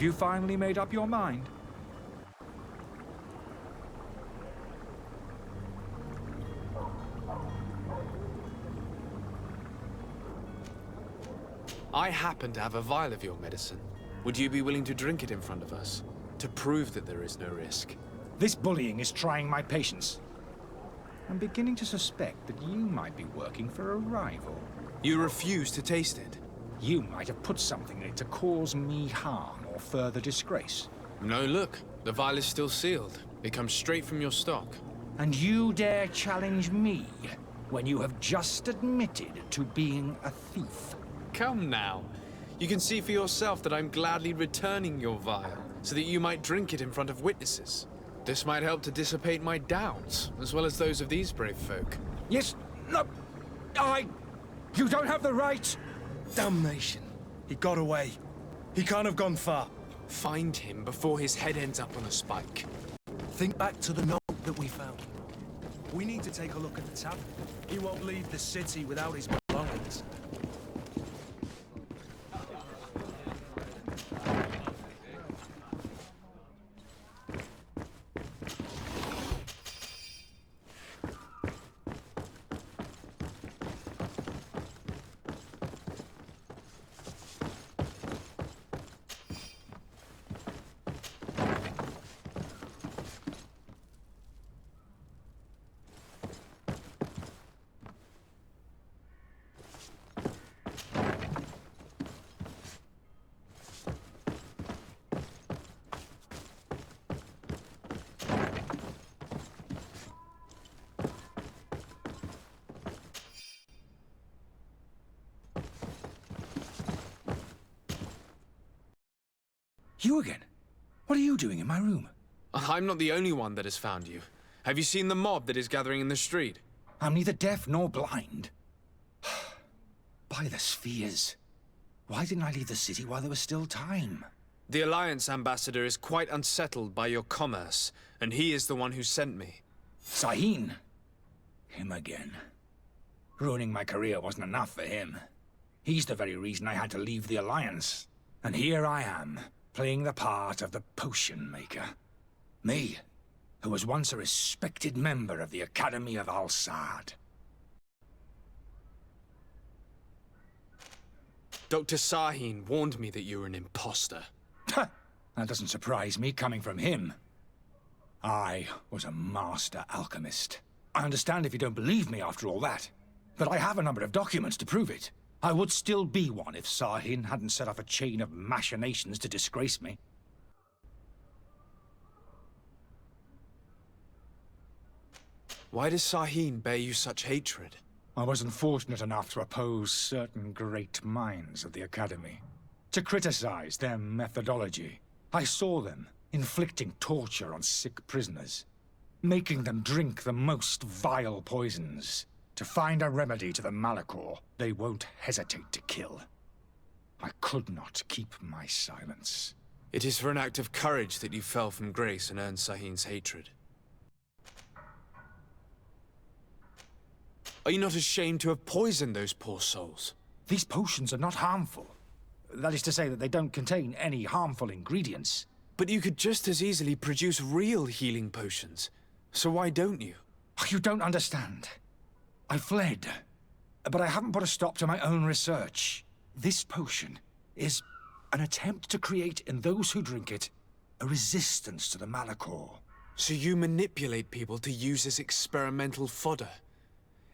you finally made up your mind? I happen to have a vial of your medicine. Would you be willing to drink it in front of us? To prove that there is no risk? This bullying is trying my patience. I'm beginning to suspect that you might be working for a rival. You refuse to taste it? You might have put something in it to cause me harm or further disgrace. No, look. The vial is still sealed. It comes straight from your stock. And you dare challenge me when you have just admitted to being a thief? Come now. You can see for yourself that I'm gladly returning your vial, so that you might drink it in front of witnesses. This might help to dissipate my doubts, as well as those of these brave folk. Yes, no, you don't have the right! Damnation. He got away. He can't have gone far. Find him before his head ends up on a spike. Think back to the note that we found. We need to take a look at the tavern. He won't leave the city without his belongings. You again? What are you doing in my room? I'm not the only one that has found you. Have you seen the mob that is gathering in the street? I'm neither deaf nor blind. By the spheres. Why didn't I leave the city while there was still time? The Alliance ambassador is quite unsettled by your commerce, and he is the one who sent me. Sahin? Him again. Ruining my career wasn't enough for him. He's the very reason I had to leave the Alliance. And here I am, playing the part of the potion maker. Me, who was once a respected member of the Academy of Al-Sad. Dr. Sahin warned me that you were an imposter. That doesn't surprise me, coming from him. I was a master alchemist. I understand if you don't believe me after all that, but I have a number of documents to prove it. I would still be one if Sahin hadn't set off a chain of machinations to disgrace me. Why does Sahin bear you such hatred? I wasn't fortunate enough to oppose certain great minds of the Academy. To criticize their methodology. I saw them inflicting torture on sick prisoners. Making them drink the most vile poisons. To find a remedy to the Malachor they won't hesitate to kill. I could not keep my silence. It is for an act of courage that you fell from grace and earned Sahin's hatred. Are you not ashamed to have poisoned those poor souls? These potions are not harmful. That is to say that they don't contain any harmful ingredients. But you could just as easily produce real healing potions. So why don't you? You don't understand. I fled, but I haven't put a stop to my own research. This potion is an attempt to create in those who drink it a resistance to the Malachor. So you manipulate people to use as experimental fodder?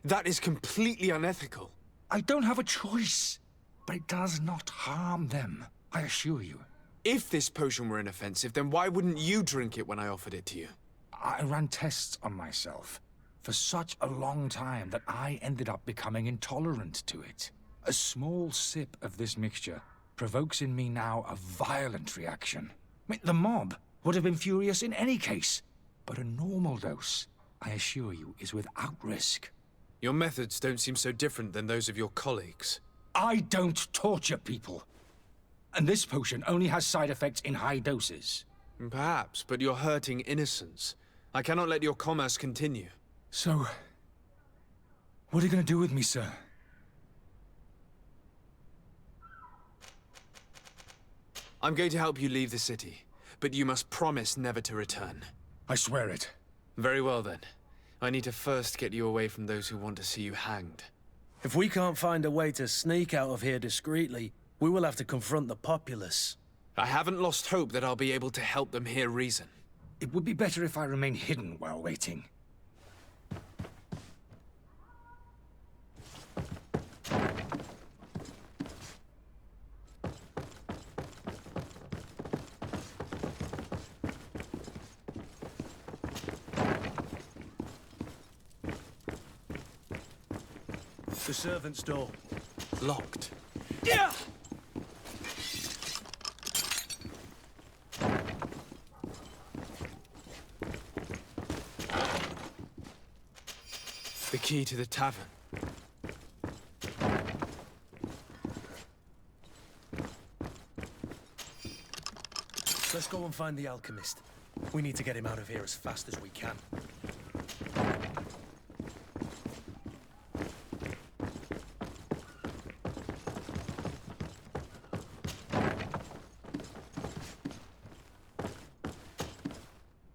That is completely unethical. I don't have a choice, but it does not harm them, I assure you. If this potion were inoffensive, then why wouldn't you drink it when I offered it to you? I ran tests on myself for such a long time that I ended up becoming intolerant to it. A small sip of this mixture provokes in me now a violent reaction. The mob would have been furious in any case, but a normal dose, I assure you, is without risk. Your methods don't seem so different than those of your colleagues. I don't torture people. And this potion only has side effects in high doses. Perhaps, but you're hurting innocents. I cannot let your commerce continue. So, what are you going to do with me, sir? I'm going to help you leave the city, but you must promise never to return. I swear it. Very well then. I need to first get you away from those who want to see you hanged. If we can't find a way to sneak out of here discreetly, we will have to confront the populace. I haven't lost hope that I'll be able to help them hear reason. It would be better if I remain hidden while waiting. The servant's door. Locked. Yeah! The key to the tavern. Let's go and find the alchemist. We need to get him out of here as fast as we can.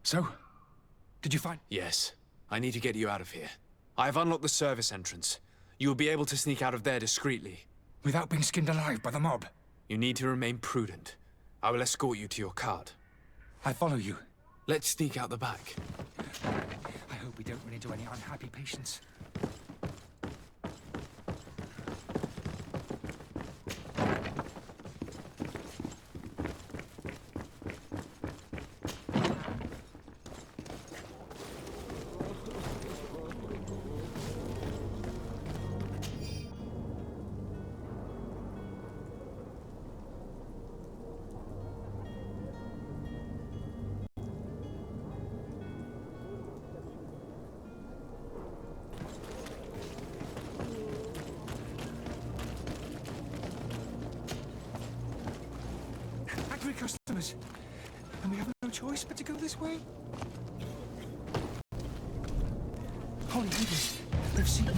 So, did you find... Yes. I need to get you out of here. I've unlocked the service entrance. You will be able to sneak out of there discreetly. Without being skinned alive by the mob? You need to remain prudent. I will escort you to your cart. I follow you. Let's sneak out the back. I hope we don't run into any unhappy patients. Customers, and we have no choice but to go this way. Holy Leaders, they've seen me.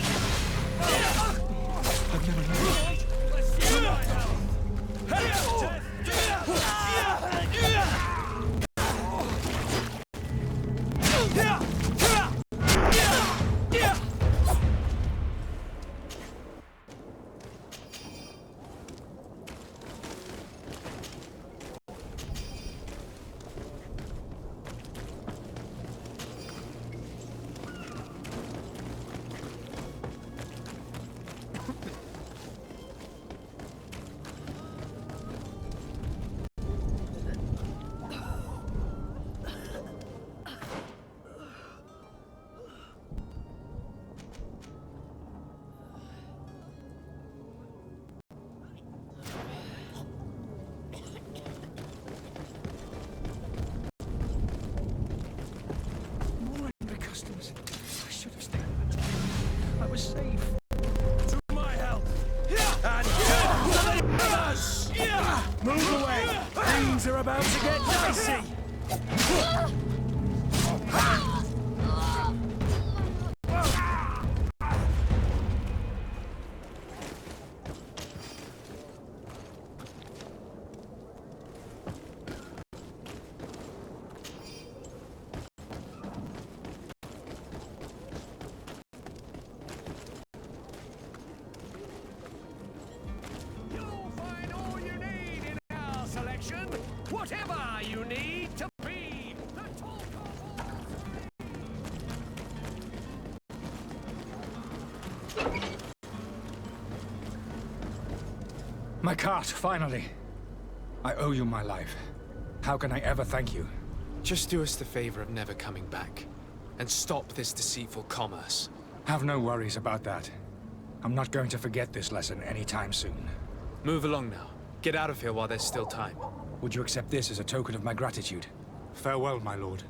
I've never known. Things are about to get dicey! Whatever you need to be. The talk of... My cart, finally. I owe you my life. How can I ever thank you? Just do us the favor of never coming back, and stop this deceitful commerce. Have no worries about that. I'm not going to forget this lesson anytime soon. Move along now. Get out of here while there's still time. Would you accept this as a token of my gratitude? Farewell, my lord.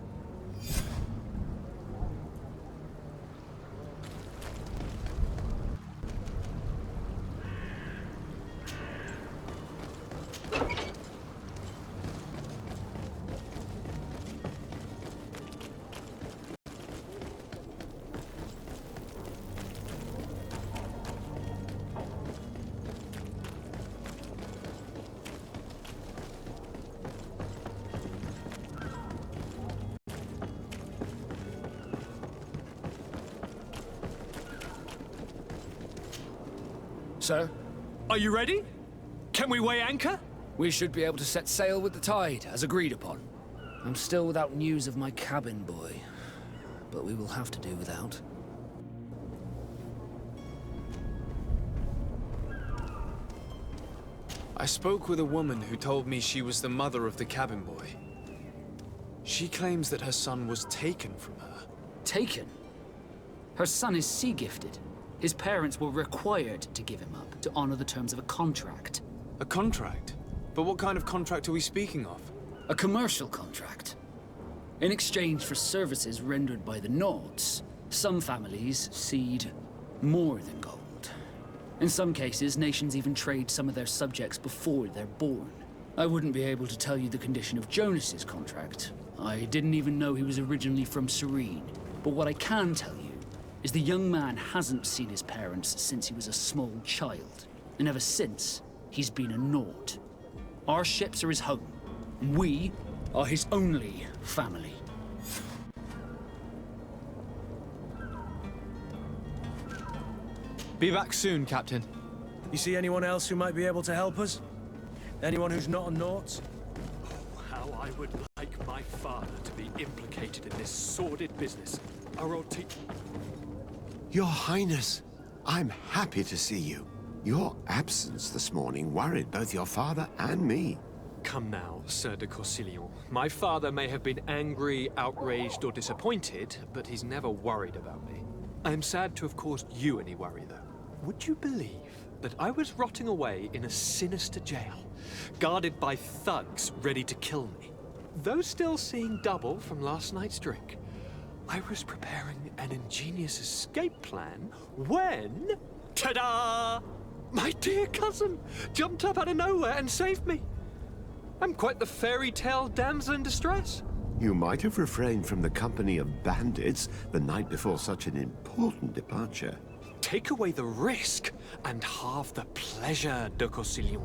Sir? Are you ready? Can we weigh anchor? We should be able to set sail with the tide, as agreed upon. I'm still without news of my cabin boy, but we will have to do without. I spoke with a woman who told me she was the mother of the cabin boy. She claims that her son was taken from her. Taken? Her son is sea-gifted. His parents were required to give him up to honor the terms of a contract. A contract? But what kind of contract are we speaking of? A commercial contract. In exchange for services rendered by the Nords, some families cede more than gold. In some cases, nations even trade some of their subjects before they're born. I wouldn't be able to tell you the condition of Jonas's contract. I didn't even know he was originally from Serene. But what I can tell you is the young man hasn't seen his parents since he was a small child. And ever since, he's been a Nord. Our ships are his home. We are his only family. Be back soon, Captain. You see anyone else who might be able to help us? Anyone who's not a Nort? Oh, how I would like my father to be implicated in this sordid business. Your Highness, I'm happy to see you. Your absence this morning worried both your father and me. Come now, Sir de Corsillon. My father may have been angry, outraged, or disappointed, but he's never worried about me. I am sad to have caused you any worry, though. Would you believe that I was rotting away in a sinister jail, guarded by thugs ready to kill me? Though still seeing double from last night's drink, I was preparing an ingenious escape plan when... ta-da! My dear cousin jumped up out of nowhere and saved me. I'm quite the fairy tale damsel in distress. You might have refrained from the company of bandits the night before such an important departure. Take away the risk and halve the pleasure, de Corsillon.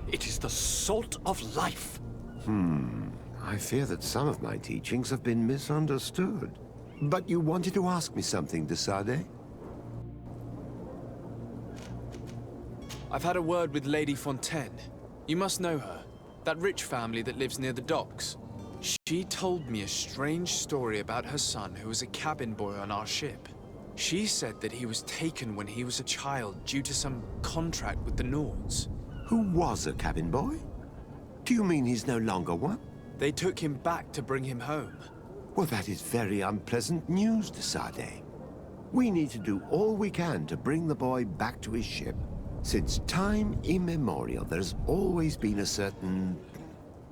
It is the salt of life. I fear that some of my teachings have been misunderstood. But you wanted to ask me something, de Sade? I've had a word with Lady Fontaine. You must know her. That rich family that lives near the docks. She told me a strange story about her son who was a cabin boy on our ship. She said that he was taken when he was a child due to some contract with the Nords. Who was a cabin boy? Do you mean he's no longer one? They took him back to bring him home. Well, that is very unpleasant news, de Sade. We need to do all we can to bring the boy back to his ship. Since time immemorial, there's always been a certain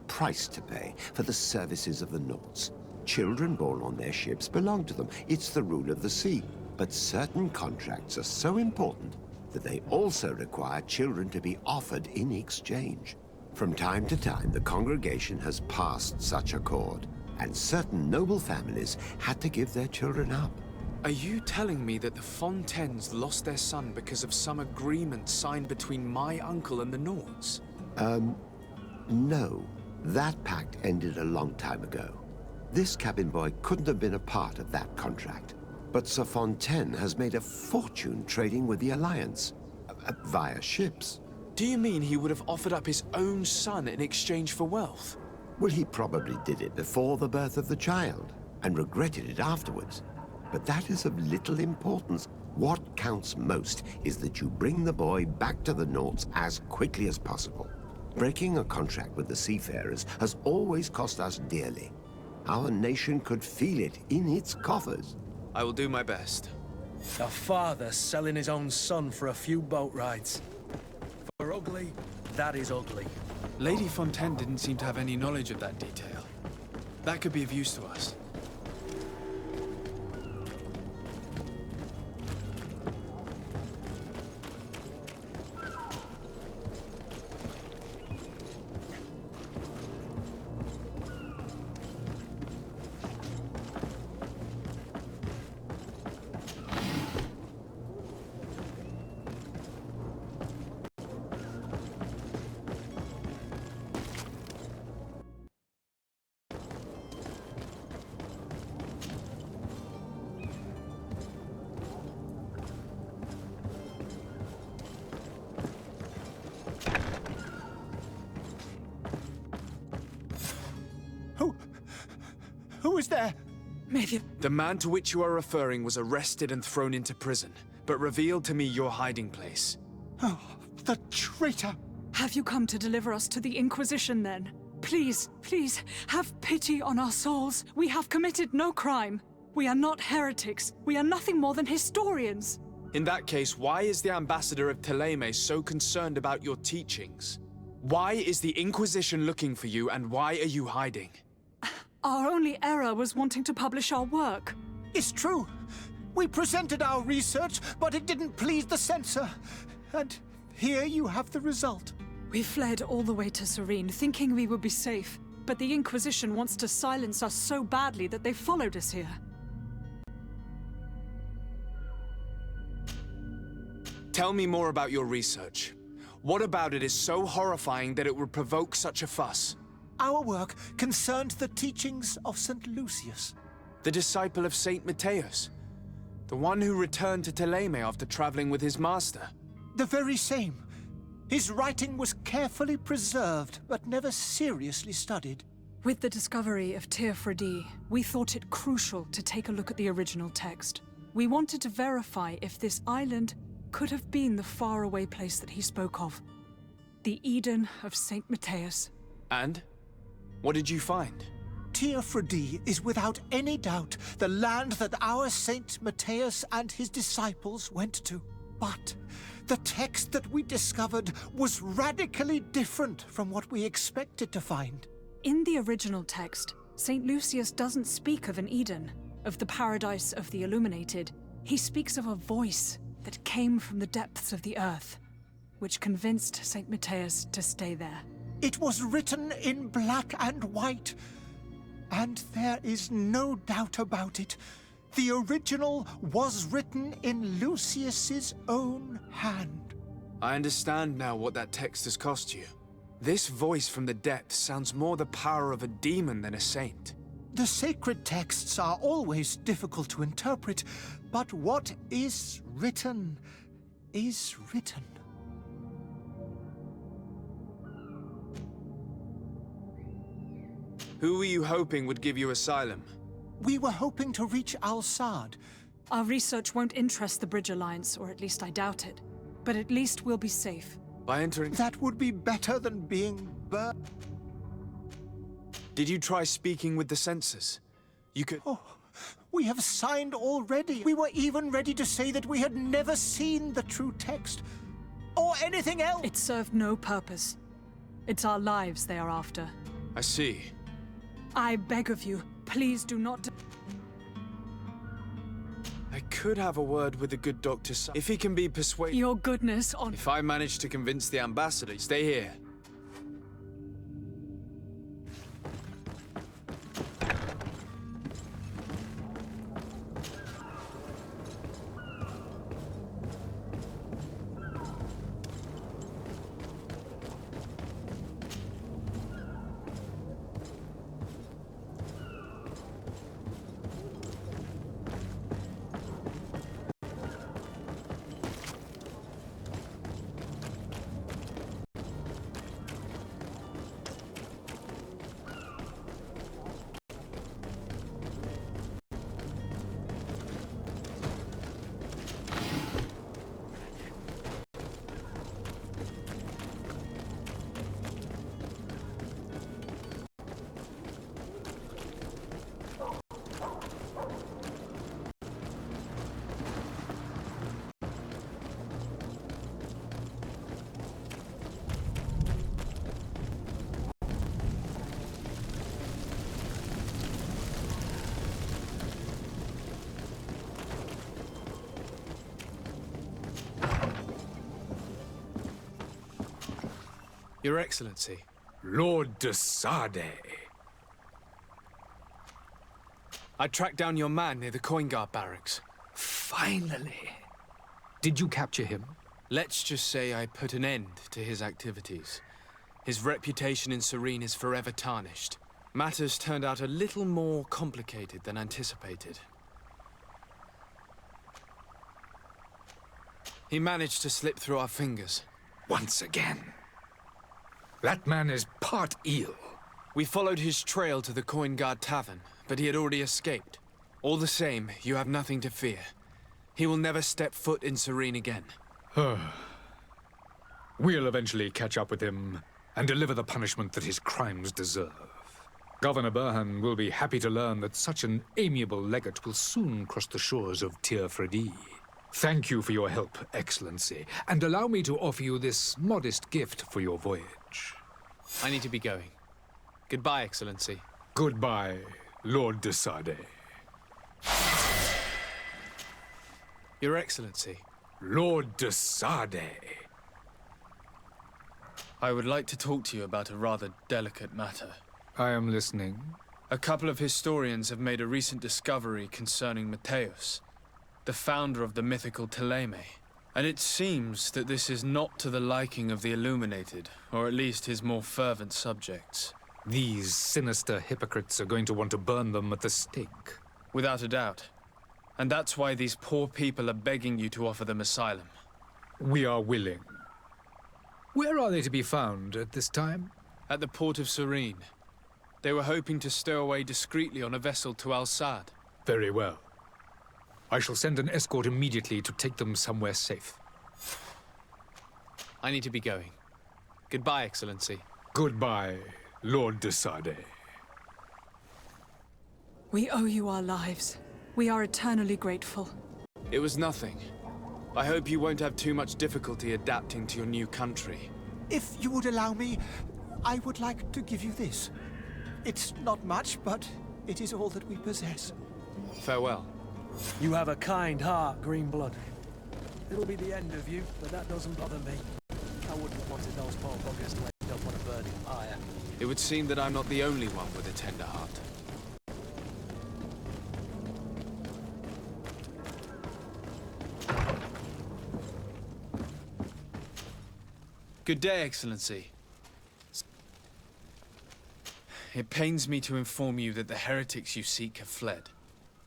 price to pay for the services of the Nords. Children born on their ships belong to them. It's the rule of the sea. But certain contracts are so important that they also require children to be offered in exchange. From time to time, the congregation has passed such accord, and certain noble families had to give their children up. Are you telling me that the Fontaines lost their son because of some agreement signed between my uncle and the Nords? No. That pact ended a long time ago. This cabin boy couldn't have been a part of that contract. But Sir Fontaine has made a fortune trading with the Alliance, via ships. Do you mean he would have offered up his own son in exchange for wealth? Well, he probably did it before the birth of the child, and regretted it afterwards. But that is of little importance. What counts most is that you bring the boy back to the Nords as quickly as possible. Breaking a contract with the seafarers has always cost us dearly. Our nation could feel it in its coffers. I will do my best. A father selling his own son for a few boat rides. For ugly, that is ugly. Lady Fontaine didn't seem to have any knowledge of that detail. That could be of use to us. Who is there? The man to which you are referring was arrested and thrown into prison, but revealed to me your hiding place. Oh, the traitor! Have you come to deliver us to the Inquisition, then? Please, please, have pity on our souls. We have committed no crime. We are not heretics. We are nothing more than historians. In that case, why is the ambassador of Teleme so concerned about your teachings? Why is the Inquisition looking for you, and why are you hiding? Our only error was wanting to publish our work. It's true. We presented our research, but it didn't please the censor. And here you have the result. We fled all the way to Serene, thinking we would be safe. But the Inquisition wants to silence us so badly that they followed us here. Tell me more about your research. What about it is so horrifying that it would provoke such a fuss? Our work concerned the teachings of St. Lucius. The disciple of St. Matthias? The one who returned to Teleme after traveling with his master? The very same. His writing was carefully preserved, but never seriously studied. With the discovery of Teofredi, we thought it crucial to take a look at the original text. We wanted to verify if this island could have been the faraway place that he spoke of. The Eden of St. Matthias. And? What did you find? Teofredi is without any doubt the land that our Saint Matthias and his disciples went to. But the text that we discovered was radically different from what we expected to find. In the original text, St. Lucius doesn't speak of an Eden, of the paradise of the illuminated. He speaks of a voice that came from the depths of the earth, which convinced St. Matthias to stay there. It was written in black and white, and there is no doubt about it. The original was written in Lucius's own hand. I understand now what that text has cost you. This voice from the depths sounds more the power of a demon than a saint. The sacred texts are always difficult to interpret, but what is written is written. Who were you hoping would give you asylum? We were hoping to reach Al-Sad. Our research won't interest the Bridge Alliance, or at least I doubt it. But at least we'll be safe. By entering... That would be better than being burned. Did you try speaking with the censors? You could... Oh, we have signed already. We were even ready to say that we had never seen the true text. Or anything else. It served no purpose. It's our lives they are after. I see. I beg of you, please do not... I could have a word with the good doctor if he can be persuaded. Your goodness on... If I manage to convince the ambassador, stay here. Your Excellency. Lord de Sade. I tracked down your man near the coin guard barracks. Finally. Did you capture him? Let's just say I put an end to his activities. His reputation in Serene is forever tarnished. Matters turned out a little more complicated than anticipated. He managed to slip through our fingers. Once again. That man is part eel. We followed his trail to the Coin Guard Tavern, but he had already escaped. All the same, you have nothing to fear. He will never step foot in Serene again. We'll eventually catch up with him and deliver the punishment that his crimes deserve. Governor Burhan will be happy to learn that such an amiable legate will soon cross the shores of Tir Fredi. Thank you for your help, Excellency, and allow me to offer you this modest gift for your voyage. I need to be going. Goodbye, Excellency. Goodbye, Lord de Sade. Your Excellency. Lord de Sade. I would like to talk to you about a rather delicate matter. I am listening. A couple of historians have made a recent discovery concerning Matthäus, the founder of the mythical Thélème. And it seems that this is not to the liking of the Illuminated, or at least his more fervent subjects. These sinister hypocrites are going to want to burn them at the stake. Without a doubt. And that's why these poor people are begging you to offer them asylum. We are willing. Where are they to be found at this time? At the port of Serene. They were hoping to stow away discreetly on a vessel to Al-Sad. Very well. I shall send an escort immediately to take them somewhere safe. I need to be going. Goodbye, Excellency. Goodbye, Lord de Sade. We owe you our lives. We are eternally grateful. It was nothing. I hope you won't have too much difficulty adapting to your new country. If you would allow me, I would like to give you this. It's not much, but it is all that we possess. Farewell. You have a kind heart, Greenblood. It'll be the end of you, but that doesn't bother me. I wouldn't have wanted those poor buggers to end up on a burning pyre. It would seem that I'm not the only one with a tender heart. Good day, Excellency. It pains me to inform you that the heretics you seek have fled.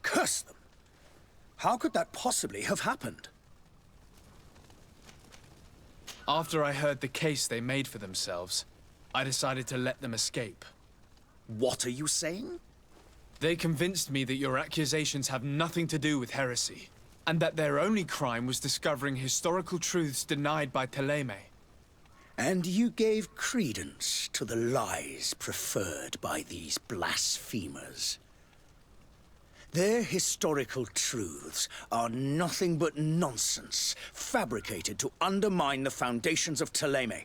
Curse them! How could that possibly have happened? After I heard the case they made for themselves, I decided to let them escape. What are you saying? They convinced me that your accusations have nothing to do with heresy, and that their only crime was discovering historical truths denied by Thélème. And you gave credence to the lies preferred by these blasphemers. Their historical truths are nothing but nonsense, fabricated to undermine the foundations of Thélème.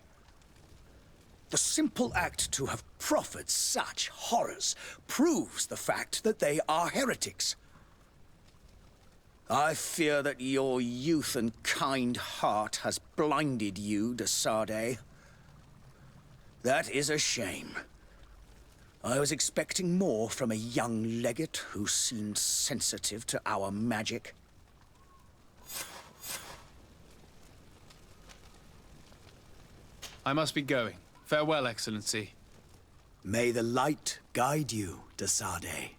The simple act to have proffered such horrors proves the fact that they are heretics. I fear that your youth and kind heart has blinded you, de Sade. That is a shame. I was expecting more from a young legate who seemed sensitive to our magic. I must be going. Farewell, Excellency. May the light guide you, de Sade.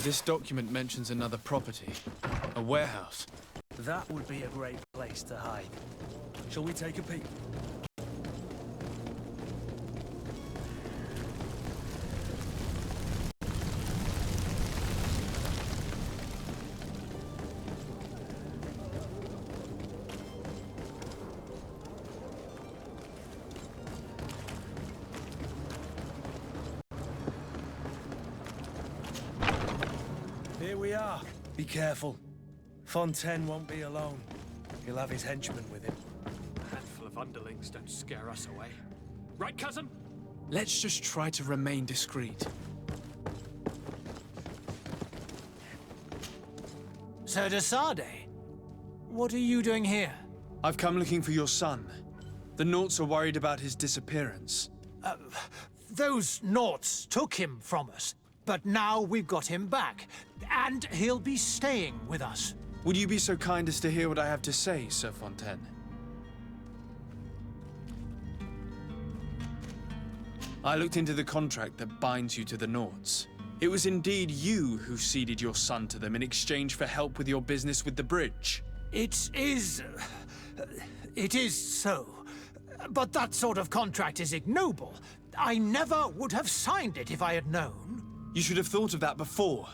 This document mentions another property, a warehouse. That would be a great place to hide. Shall we take a peek? Here we are. Be careful. Fontaine won't be alone. He'll have his henchmen with him. A handful of underlings don't scare us away. Right, cousin? Let's just try to remain discreet. Sir de Sade, what are you doing here? I've come looking for your son. The Naughts are worried about his disappearance. Those Naughts took him from us, but now we've got him back, and he'll be staying with us. Would you be so kind as to hear what I have to say, Sir Fontaine? I looked into the contract that binds you to the Nauts. It was indeed you who ceded your son to them in exchange for help with your business with the bridge. It is so. But that sort of contract is ignoble. I never would have signed it if I had known. You should have thought of that before.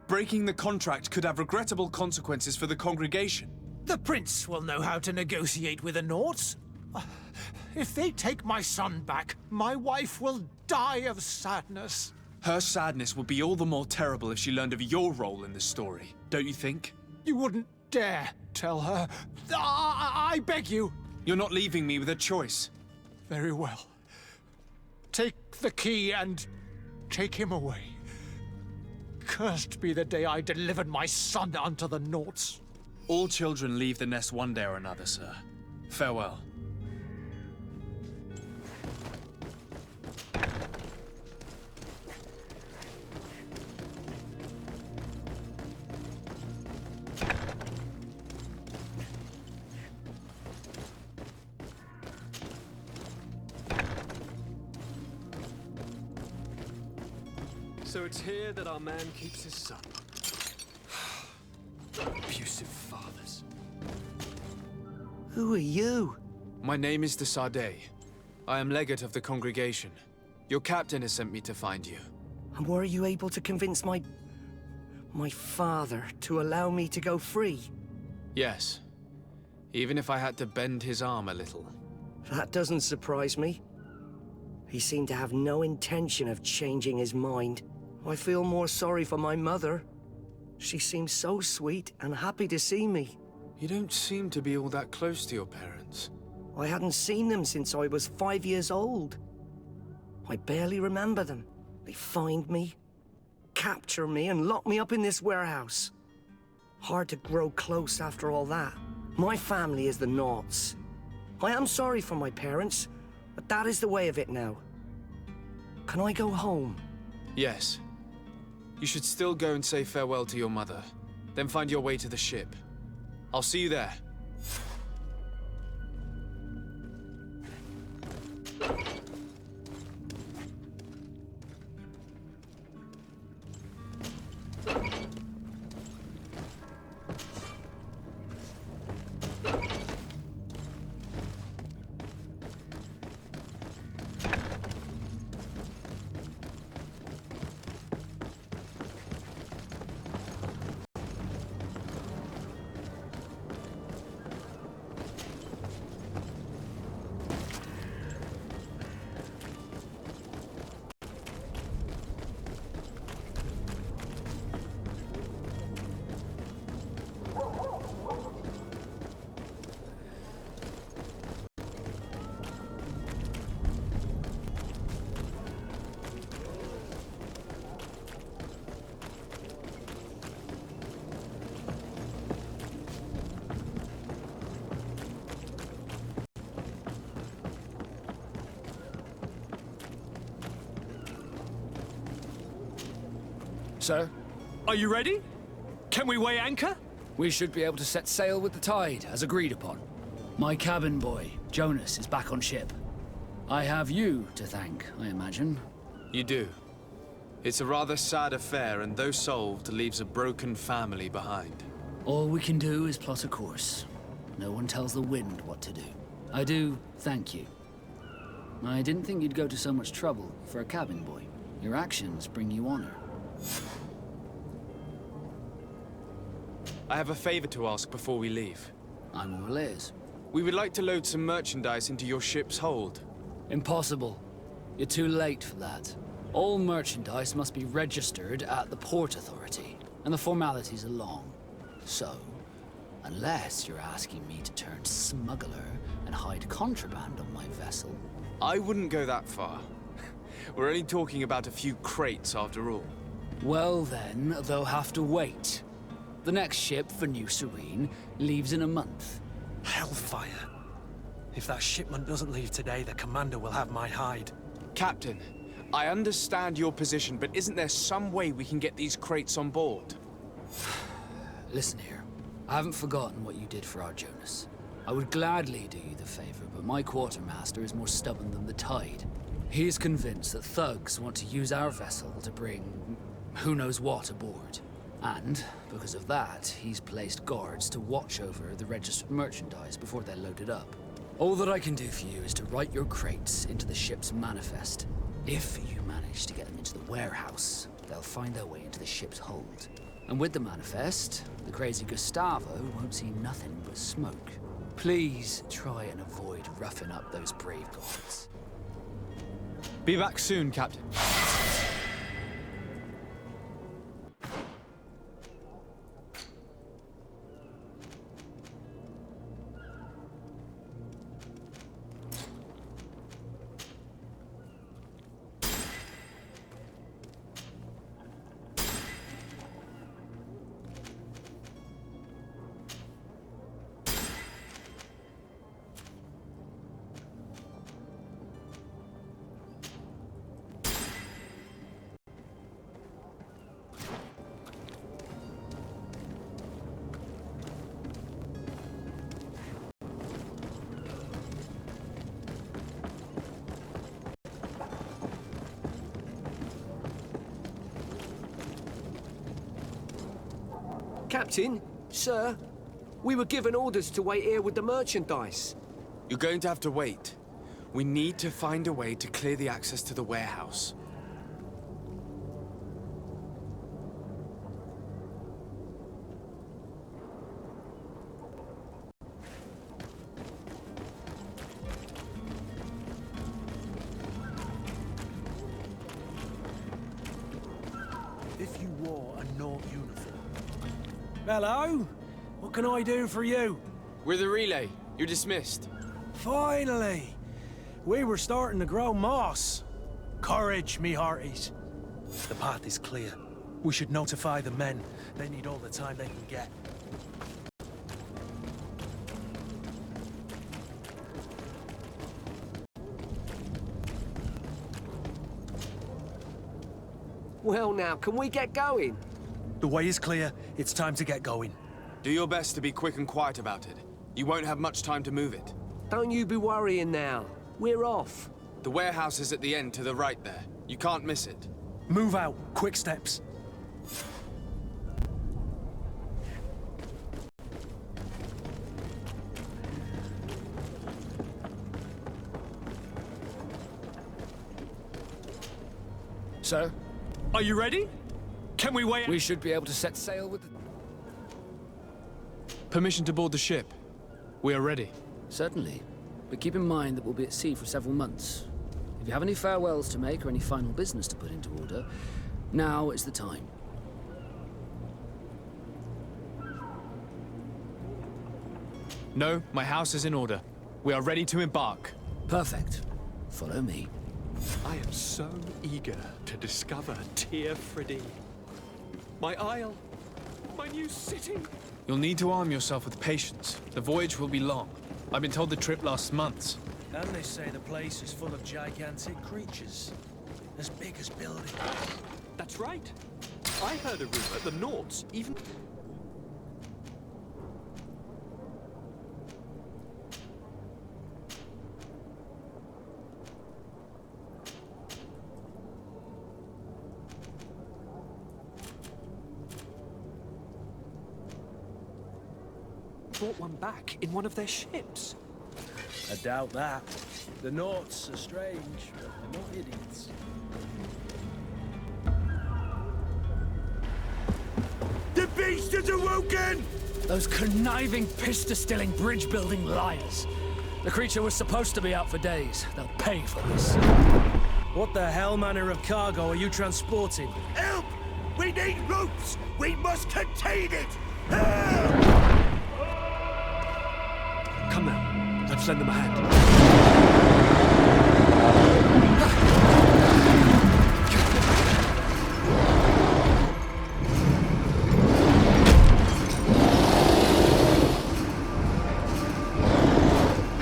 Breaking the contract could have regrettable consequences for the congregation. The prince will know how to negotiate with the Nauts. If they take my son back, my wife will die of sadness. Her sadness would be all the more terrible if she learned of your role in the story, don't you think? You wouldn't dare tell her. I beg you. You're not leaving me with a choice. Very well. Take the key and take him away. Cursed be the day I delivered my son unto the Nauts. All children leave the nest one day or another, sir. Farewell. So it's here that our man keeps his son. Abusive fathers. Who are you? My name is de Sardet. I am legate of the congregation. Your captain has sent me to find you. And were you able to convince my father to allow me to go free? Yes. Even if I had to bend his arm a little. That doesn't surprise me. He seemed to have no intention of changing his mind. I feel more sorry for my mother. She seems so sweet and happy to see me. You don't seem to be all that close to your parents. I hadn't seen them since I was 5 years old. I barely remember them. They find me, capture me, and lock me up in this warehouse. Hard to grow close after all that. My family is the Nauts. I am sorry for my parents, but that is the way of it now. Can I go home? Yes. You should still go and say farewell to your mother. Then find your way to the ship. I'll see you there. Sir? Are you ready? Can we weigh anchor? We should be able to set sail with the tide, as agreed upon. My cabin boy, Jonas, is back on ship. I have you to thank, I imagine. You do. It's a rather sad affair, and though solved, leaves a broken family behind. All we can do is plot a course. No one tells the wind what to do. I do thank you. I didn't think you'd go to so much trouble for a cabin boy. Your actions bring you honor. I have a favor to ask before we leave. I'm all ears. We would like to load some merchandise into your ship's hold. Impossible. You're too late for that. All merchandise must be registered at the Port Authority, and the formalities are long. So, unless you're asking me to turn smuggler and hide contraband on my vessel... I wouldn't go that far. We're only talking about a few crates after all. Well then, they'll have to wait. The next ship for New Serene leaves in a month. Hellfire. If that shipment doesn't leave today, the commander will have my hide. Captain, I understand your position, but isn't there some way we can get these crates on board? Listen here. I haven't forgotten what you did for our Jonas. I would gladly do you the favor, but my quartermaster is more stubborn than the tide. He is convinced that thugs want to use our vessel to bring who knows what aboard. And, because of that, he's placed guards to watch over the registered merchandise before they're loaded up. All that I can do for you is to write your crates into the ship's manifest. If you manage to get them into the warehouse, they'll find their way into the ship's hold. And with the manifest, the crazy Gustavo won't see nothing but smoke. Please try and avoid roughing up those brave guards. Be back soon, Captain. Captain, sir, we were given orders to wait here with the merchandise. You're going to have to wait. We need to find a way to clear the access to the warehouse. If you wore a Naught uniform. Hello? What can I do for you? We're the relay. You're dismissed. Finally! We were starting to grow moss. Courage, me hearties. The path is clear. We should notify the men. They need all the time they can get. Well now, can we get going? The way is clear. It's time to get going. Do your best to be quick and quiet about it. You won't have much time to move it. Don't you be worrying now. We're off. The warehouse is at the end to the right there. You can't miss it. Move out. Quick steps. Sir? Are you ready? Can we wait? We should be able to set sail with the... Permission to board the ship. We are ready. Certainly. But keep in mind that we'll be at sea for several months. If you have any farewells to make or any final business to put into order, now is the time. No, my house is in order. We are ready to embark. Perfect. Follow me. I am so eager to discover Tyr Freddy. My isle, my new city. You'll need to arm yourself with patience. The voyage will be long. I've been told the trip lasts months. And they say the place is full of gigantic creatures. As big as buildings. That's right. I heard a rumor the Nauts even... brought one back in one of their ships. I doubt that. The Nauts are strange, but they're not idiots. The beast is awoken! Those conniving, pista-stilling, bridge-building liars. The creature was supposed to be out for days. They'll pay for this. What the hell manner of cargo are you transporting? Help! We need ropes! We must contain it! Help! Come now, let's lend them a hand.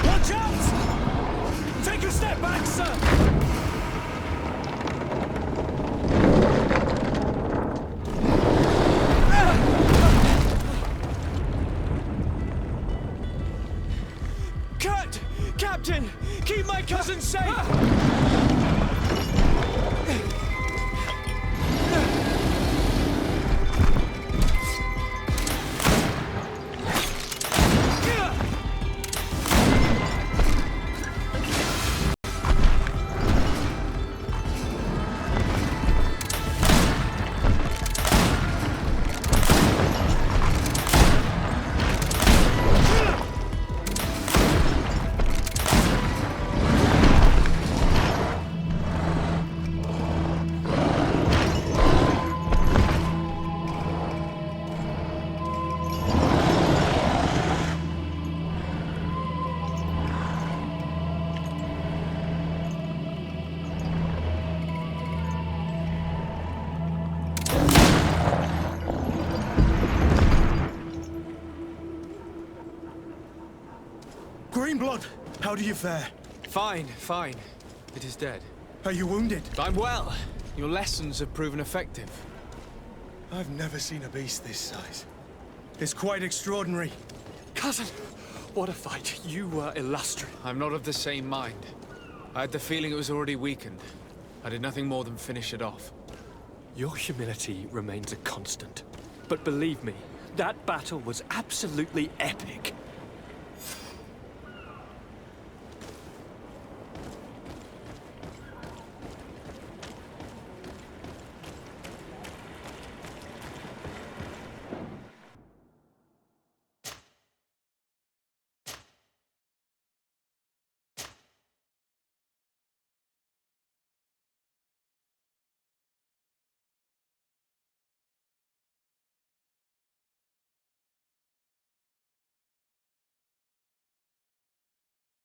Watch out! Take a step back, sir! Captain! Keep my cousin safe! in blood. How do you fare? Fine, fine. It is dead. Are you wounded? I'm well. Your lessons have proven effective. I've never seen a beast this size. It's quite extraordinary. Cousin, what a fight. You were illustrious. I'm not of the same mind. I had the feeling it was already weakened. I did nothing more than finish it off. Your humility remains a constant. But believe me, that battle was absolutely epic.